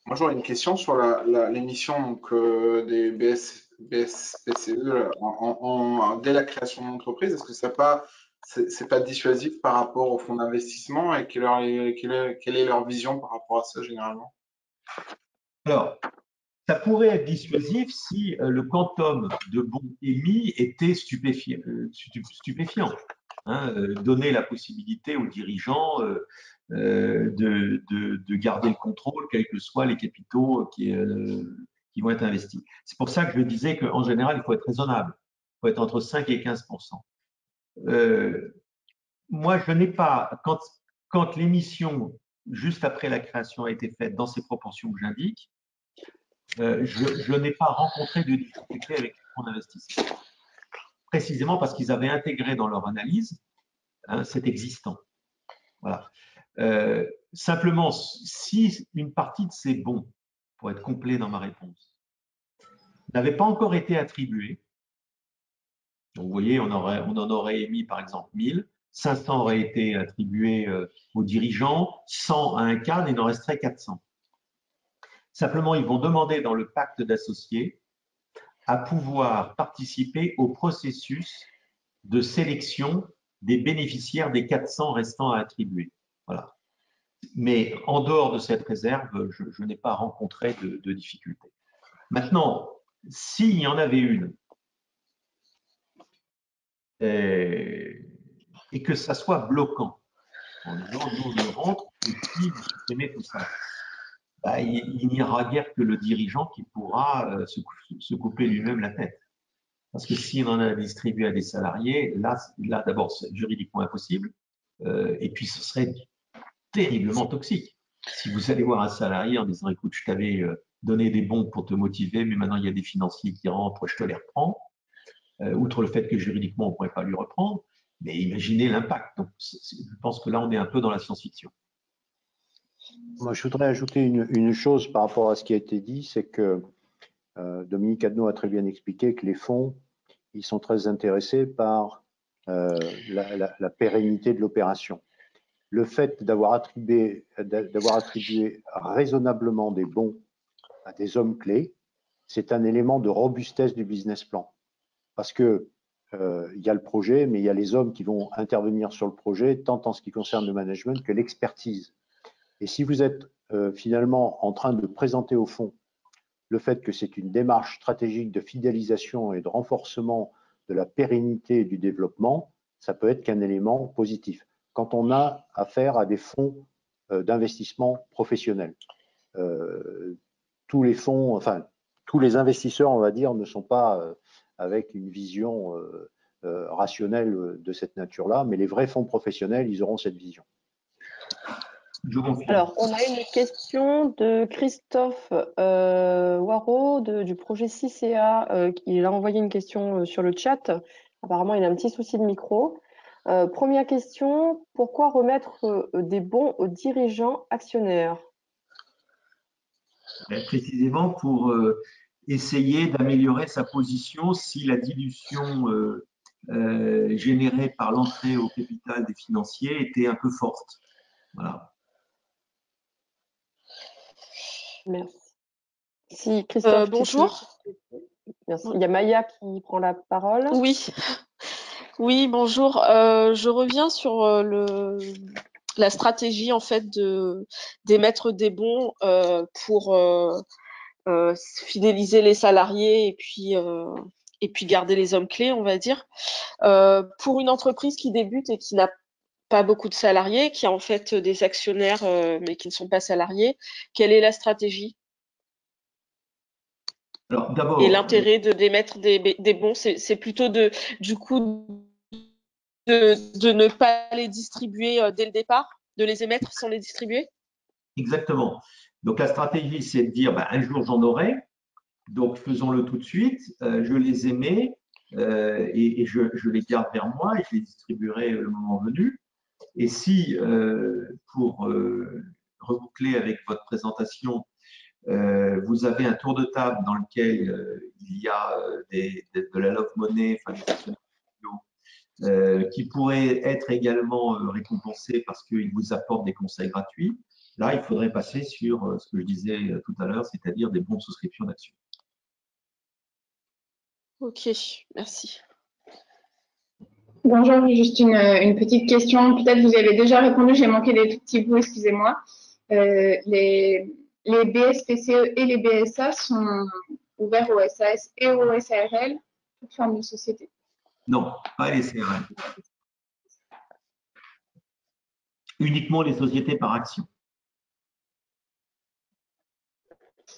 Moi, j'aurais une question sur l'émission des BSPCE dès la création de l'entreprise. Est-ce que c'est pas dissuasif par rapport au fonds d'investissement et quelle est leur vision par rapport à ça généralement? Alors, ça pourrait être dissuasif si le quantum de bons émis était stupéfiant. Hein, donner la possibilité aux dirigeants de garder le contrôle, quels que soient les capitaux qui vont être investis. C'est pour ça que je disais qu'en général, il faut être raisonnable. Il faut être entre 5 et 15%. Moi, je n'ai pas, quand l'émission, juste après la création, a été faite dans ces proportions que j'indique, je n'ai pas rencontré de difficulté avec les fonds d'investissement. Précisément parce qu'ils avaient intégré dans leur analyse cet existant. Voilà. Simplement, si une partie de ces bons, pour être complet dans ma réponse, n'avaient pas encore été attribués. Donc, vous voyez, on en aurait émis par exemple 1000, 500 auraient été attribués aux dirigeants, 100 à un cadre, il en resterait 400. Simplement, ils vont demander dans le pacte d'associés à pouvoir participer au processus de sélection des bénéficiaires des 400 restants à attribuer. Voilà. Mais en dehors de cette réserve, je n'ai pas rencontré de difficultés. Maintenant, s'il y en avait une, et que ça soit bloquant, en disant nous on rentre et puis vous supprimez tout ça, bah, il n'y aura guère que le dirigeant qui pourra se couper lui-même la tête. Parce que si on en a distribué à des salariés, là d'abord, c'est juridiquement impossible, et puis ce serait terriblement toxique. Si vous allez voir un salarié en disant écoute, je t'avais donné des bons pour te motiver, mais maintenant il y a des financiers qui rentrent, je te les reprends, outre le fait que juridiquement on ne pourrait pas lui reprendre, mais imaginez l'impact. Donc je pense que là on est un peu dans la science-fiction. Moi, je voudrais ajouter une chose par rapport à ce qui a été dit, c'est que Dominique Adno a très bien expliqué que les fonds, ils sont très intéressés par la pérennité de l'opération. Le fait d'avoir attribué raisonnablement des bons à des hommes clés, c'est un élément de robustesse du business plan. Parce que il y a le projet, mais il y a les hommes qui vont intervenir sur le projet, tant en ce qui concerne le management que l'expertise. Et si vous êtes finalement en train de présenter au fond le fait que c'est une démarche stratégique de fidélisation et de renforcement de la pérennité et du développement, ça peut être qu'un élément positif. Quand on a affaire à des fonds d'investissement professionnels, tous les fonds, enfin tous les investisseurs, on va dire, ne sont pas avec une vision rationnelle de cette nature-là, mais les vrais fonds professionnels, ils auront cette vision. Alors, on a une question de Christophe Waro du projet 6CA. Il a envoyé une question sur le chat. Apparemment, il a un petit souci de micro. Première question, pourquoi remettre des bons aux dirigeants actionnaires? Précisément pour essayer d'améliorer sa position si la dilution générée par l'entrée au capital des financiers était un peu forte. Voilà. Merci. Si Christophe, bonjour. Merci. Il y a Maya qui prend la parole. Oui, oui, bonjour. Je reviens sur la stratégie en fait d'émettre des bons pour fidéliser les salariés et puis garder les hommes clés, on va dire. Pour une entreprise qui débute et qui n'a pas beaucoup de salariés, qui a en fait des actionnaires mais qui ne sont pas salariés, quelle est la stratégie? Alors, d'abord, et l'intérêt d'émettre des bons, c'est plutôt du coup de ne pas les distribuer dès le départ, de les émettre sans les distribuer? Exactement. Donc la stratégie, c'est de dire un jour j'en aurai, donc faisons-le tout de suite, je les émets et je les garde vers moi et je les distribuerai le moment venu. Et si, pour reboucler avec votre présentation, vous avez un tour de table dans lequel il y a de la love money, enfin des actionnaires qui pourraient être également récompensés parce qu'ils vous apportent des conseils gratuits. Là, il faudrait passer sur ce que je disais tout à l'heure, c'est-à-dire des bons de souscription d'actions. Ok, merci. Bonjour, juste une petite question. Peut-être vous avez déjà répondu, j'ai manqué des tout petits bouts, excusez-moi. Les BSPCE et les BSA sont ouverts au SAS et au SARL, toute forme de société? Non, pas les CRL. Uniquement les sociétés par action.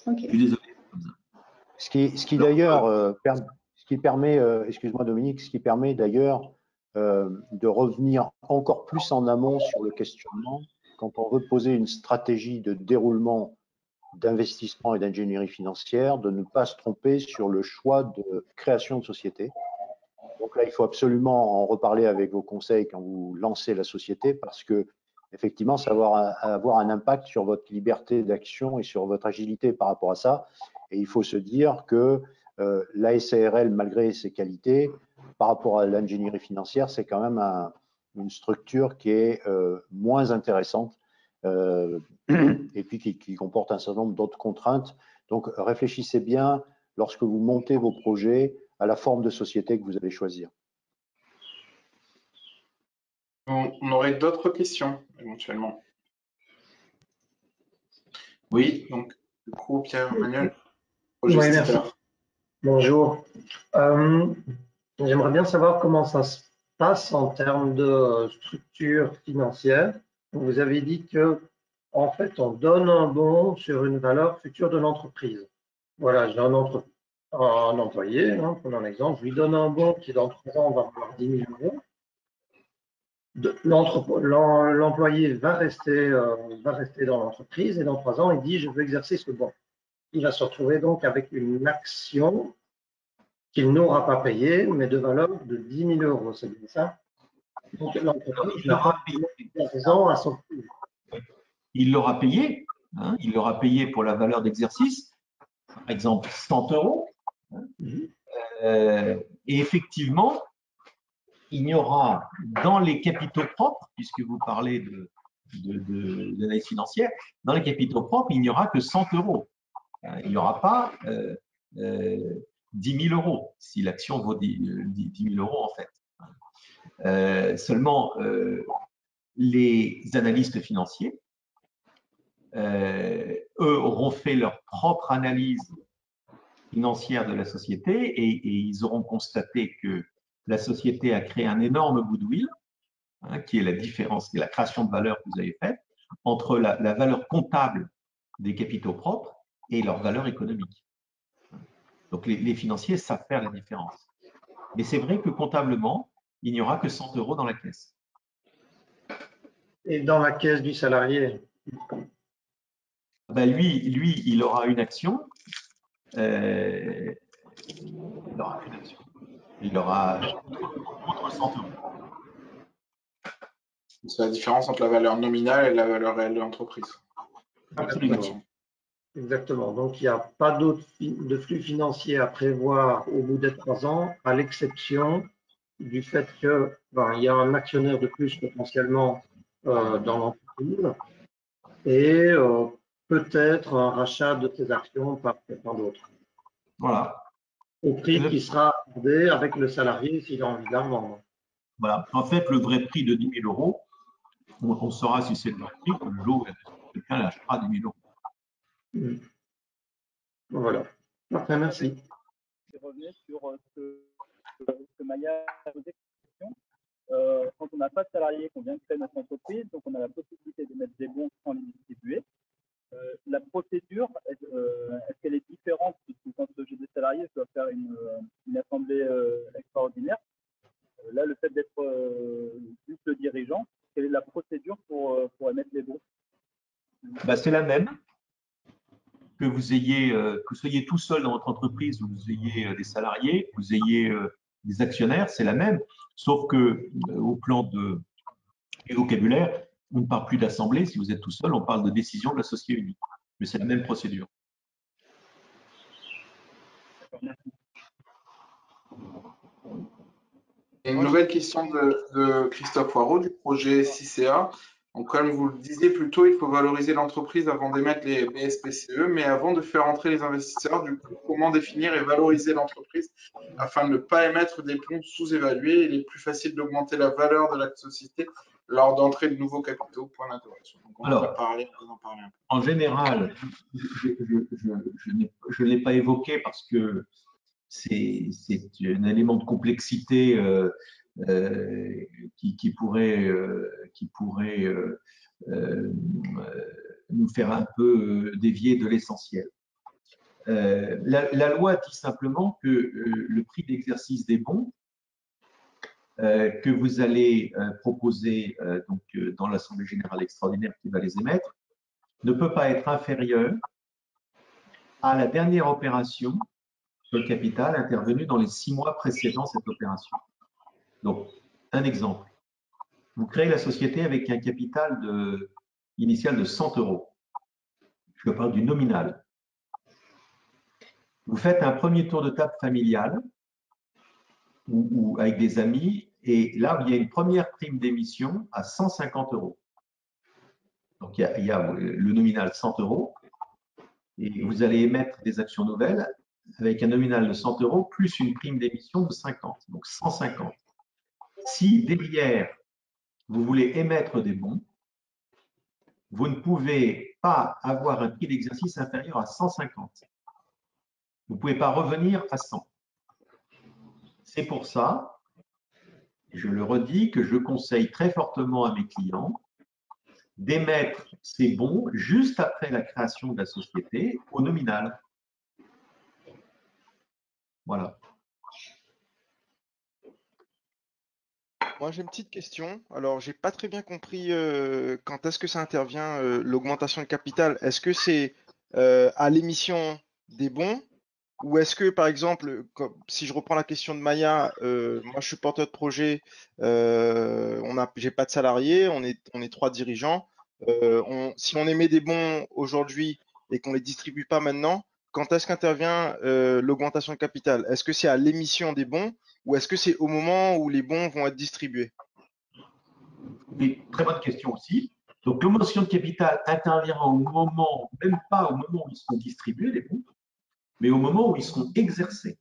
Okay. Je suis désolé. Ce qui d'ailleurs permet, excuse-moi Dominique, ce qui permet d'ailleurs de revenir encore plus en amont sur le questionnement quand on veut poser une stratégie de déroulement d'investissement et d'ingénierie financière, de ne pas se tromper sur le choix de création de société. Donc là, il faut absolument en reparler avec vos conseils quand vous lancez la société parce que effectivement, ça va avoir un impact sur votre liberté d'action et sur votre agilité par rapport à ça. Et il faut se dire que la SARL, malgré ses qualités, par rapport à l'ingénierie financière, c'est quand même une structure qui est moins intéressante et puis qui comporte un certain nombre d'autres contraintes. Donc, réfléchissez bien, lorsque vous montez vos projets, à la forme de société que vous allez choisir. On aurait d'autres questions, éventuellement. Oui, donc, du coup, Pierre-Emmanuel, projet Oui, merci. Bonjour. J'aimerais bien savoir comment ça se passe en termes de structure financière. Vous avez dit que, en fait, on donne un bon sur une valeur future de l'entreprise. Voilà, j'ai un employé, hein, prenons un exemple, je lui donne un bon qui, dans 3 ans, va valoir 10 000 euros. L'employé va rester dans l'entreprise et dans 3 ans, il dit je veux exercer ce bon. Il va se retrouver donc avec une action qu'il n'aura pas payée, mais de valeur de 10 000 euros, c'est bien ça? Donc l'entreprise n'a pas payé d'argent à son prix. Il l'aura payé, hein, il l'aura payé pour la valeur d'exercice, par exemple 100 euros. Hein, et effectivement, il n'y aura dans les capitaux propres, puisque vous parlez d'analyse financière, dans les capitaux propres, il n'y aura que 100 euros. Il n'y aura pas 10 000 euros, si l'action vaut 10 000 euros en fait. Seulement, les analystes financiers, eux, auront fait leur propre analyse financière de la société et ils auront constaté que la société a créé un énorme goodwill, hein, qui est la différence, qui est la création de valeur que vous avez faite, entre la valeur comptable des capitaux propres et leur valeur économique. Donc les financiers savent faire la différence. Mais c'est vrai que comptablement, il n'y aura que 100 euros dans la caisse. Et dans la caisse du salarié? Ben lui, il aura une action. Il aura contre 100 euros. C'est la différence entre la valeur nominale et la valeur réelle de l'entreprise. Absolument. Exactement. Donc, il n'y a pas de flux financier à prévoir au bout des 3 ans, à l'exception du fait que il y a un actionnaire de plus potentiellement dans l'entreprise et peut-être un rachat de ses actions par quelqu'un d'autre. Voilà. Au prix qui sera accordé avec le salarié s'il a envie de la vendre. Voilà. En fait, le vrai prix de 10 000 euros, on saura si c'est le vrai prix le jour où quelqu'un l'achètera 10 000 euros. Voilà. Parfait, merci. Je vais revenir sur ce Maya a posé question. Quand on n'a pas de salariés, qu'on vient de créer notre entreprise, donc on a la possibilité de mettre des bons sans les distribuer. La procédure, est-ce qu'elle est différente? Parce que quand j'ai des salariés, je dois faire une assemblée extraordinaire. Là, le fait d'être juste le dirigeant, quelle est la procédure pour émettre les bons? C'est la même. Que vous soyez tout seul dans votre entreprise, ou vous ayez des salariés, que vous ayez des actionnaires, c'est la même. Sauf que au plan du vocabulaire, on ne parle plus d'assemblée. Si vous êtes tout seul, on parle de décision de la société unique. Mais c'est la même procédure. Une nouvelle question de Christophe Waro du projet 6CA. Donc, comme vous le disiez plus tôt, il faut valoriser l'entreprise avant d'émettre les BSPCE, mais avant de faire entrer les investisseurs, du coup, comment définir et valoriser l'entreprise afin de ne pas émettre des plombs sous-évalués? Il est plus facile d'augmenter la valeur de la société lors d'entrée de nouveaux capitaux. Point d'interrogation. Donc, on en parler un peu. En général, je ne l'ai pas évoqué parce que c'est un élément de complexité qui pourrait nous faire un peu dévier de l'essentiel. La loi dit simplement que le prix d'exercice des bons que vous allez proposer dans l'Assemblée générale extraordinaire qui va les émettre ne peut pas être inférieur à la dernière opération sur le capital intervenue dans les 6 mois précédant cette opération. Donc, un exemple. vous créez la société avec un capital initial de 100 €. Je parle du nominal. Vous faites un premier tour de table familial ou avec des amis, et là, il y a une première prime d'émission à 150 €. Donc, il y a le nominal 100 €, et vous allez émettre des actions nouvelles avec un nominal de 100 € plus une prime d'émission de 50, donc 150. Si derrière, vous voulez émettre des bons, vous ne pouvez pas avoir un prix d'exercice inférieur à 150. Vous ne pouvez pas revenir à 100. C'est pour ça, je le redis, que je conseille très fortement à mes clients d'émettre ces bons juste après la création de la société au nominal. Voilà. Moi, j'ai une petite question. Alors, j'ai pas très bien compris quand est-ce que ça intervient, l'augmentation de capital. Est-ce que c'est à l'émission des bons ou est-ce que, par exemple, si je reprends la question de Maya, moi, je suis porteur de projet, j'ai pas de salariés, on est 3 dirigeants. Si on émet des bons aujourd'hui et qu'on les distribue pas maintenant, quand est-ce qu'intervient l'augmentation de capital? Est-ce que c'est à l'émission des bons ou est-ce que c'est au moment où les bons vont être distribués? Très bonne question aussi. Donc, l'augmentation de capital interviendra au moment, même pas au moment où ils seront distribués, les bons, mais au moment où ils seront exercés.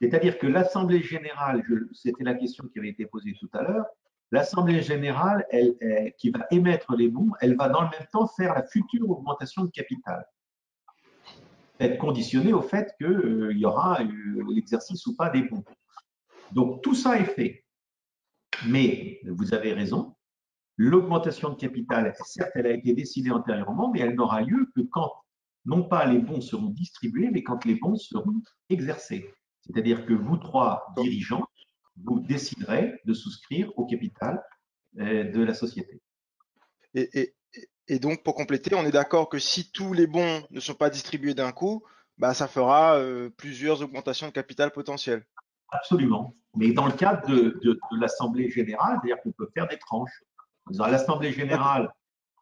C'est-à-dire que l'Assemblée générale, c'était la question qui avait été posée tout à l'heure, l'Assemblée générale, qui va émettre les bons, elle va dans le même temps faire la future augmentation de capital. Être conditionnée au fait qu'il y aura l'exercice ou pas des bons. Donc, tout ça est fait. Mais, vous avez raison, l'augmentation de capital, certes, elle a été décidée antérieurement, mais elle n'aura lieu que quand, non pas les bons seront distribués, mais quand les bons seront exercés. C'est-à-dire que vous 3 dirigeants, vous déciderez de souscrire au capital de la société. Et donc, pour compléter, on est d'accord que si tous les bons ne sont pas distribués d'un coup, bah, ça fera plusieurs augmentations de capital potentielles. Absolument. Mais dans le cadre de l'Assemblée générale, c'est-à-dire qu'on peut faire des tranches. L'Assemblée générale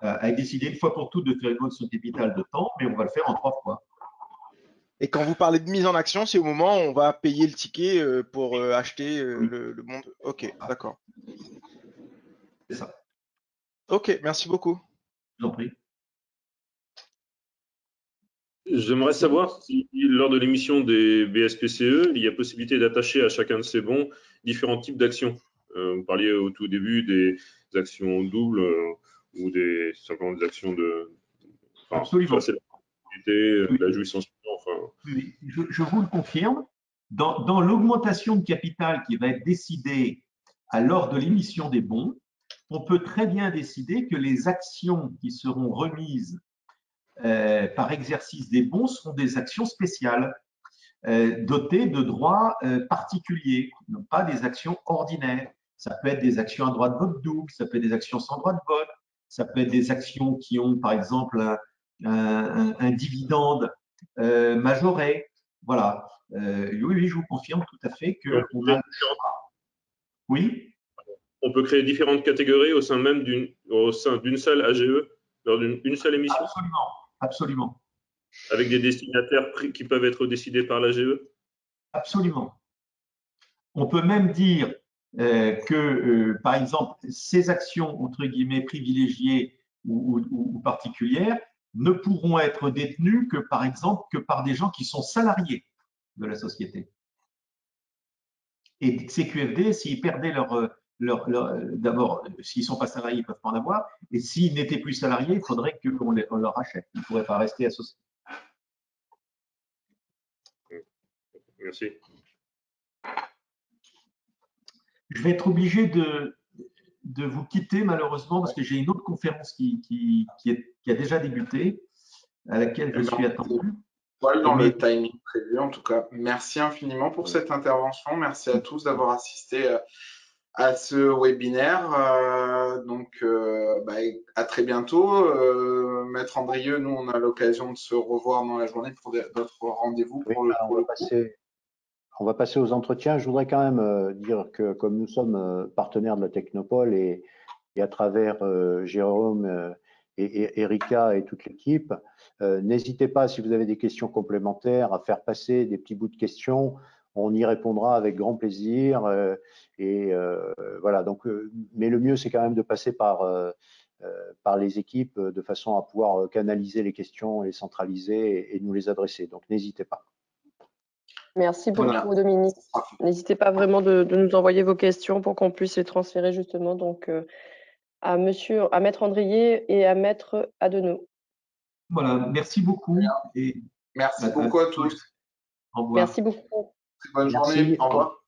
a décidé une fois pour toutes de faire une augmentation de capital de temps, mais on va le faire en 3 fois. Et quand vous parlez de mise en action, c'est au moment où on va payer le ticket pour acheter le bon. Ok, d'accord. C'est ça. Ok, merci beaucoup. Je vous en prie. J'aimerais savoir si, lors de l'émission des BSPCE, il y a possibilité d'attacher à chacun de ces bons différents types d'actions. Vous parliez au tout début des actions doubles ou simplement des actions de. Enfin, absolument. C'est la jouissance. Enfin. Oui, je vous le confirme. Dans l'augmentation de capital qui va être décidée lors de l'émission des bons, on peut très bien décider que les actions qui seront remises par exercice des bons seront des actions spéciales, dotées de droits particuliers, non pas des actions ordinaires. Ça peut être des actions à droit de vote double, ça peut être des actions sans droit de vote, ça peut être des actions qui ont, par exemple, un dividende majoré. Voilà. Oui, je vous confirme tout à fait que on a. Oui. On peut créer différentes catégories au sein d'une seule AGE, lors d'une seule émission. Absolument, absolument. Avec des destinataires qui peuvent être décidés par l'AGE. Absolument. On peut même dire que, par exemple, ces actions, entre guillemets, privilégiées ou particulières, ne pourront être détenues que, par exemple, que par des gens qui sont salariés de la société. Et CQFD, s'ils perdaient d'abord, s'ils ne sont pas salariés, ils ne peuvent pas en avoir. Et s'ils n'étaient plus salariés, il faudrait qu'on leur achète. Ils ne pourraient pas rester associés. Merci. Je vais être obligé de vous quitter malheureusement parce que j'ai une autre conférence qui a déjà débuté, à laquelle je suis attendu. Voilà, dans le timing prévu en tout cas. Merci infiniment pour cette intervention. Merci à tous d'avoir assisté à ce webinaire. À très bientôt. Maître Andrieux, nous on a l'occasion de se revoir dans la journée pour d'autres rendez-vous. Oui, on va passer On va passer aux entretiens. Je voudrais quand même dire que comme nous sommes partenaires de la Technopole et à travers Jérôme et Erika et toute l'équipe, n'hésitez pas, si vous avez des questions complémentaires, à faire passer des petits bouts de questions. On y répondra avec grand plaisir. Voilà. Donc, mais le mieux, c'est quand même de passer par les équipes de façon à pouvoir canaliser les questions, les centraliser et nous les adresser. Donc, n'hésitez pas. Merci beaucoup, Voilà. Dominique. N'hésitez pas vraiment de nous envoyer vos questions pour qu'on puisse les transférer justement donc, à Maître Andrier et à Maître Adenau. Voilà, merci beaucoup. Et Merci beaucoup à tous. au revoir. Merci beaucoup. Bonne journée. Au revoir.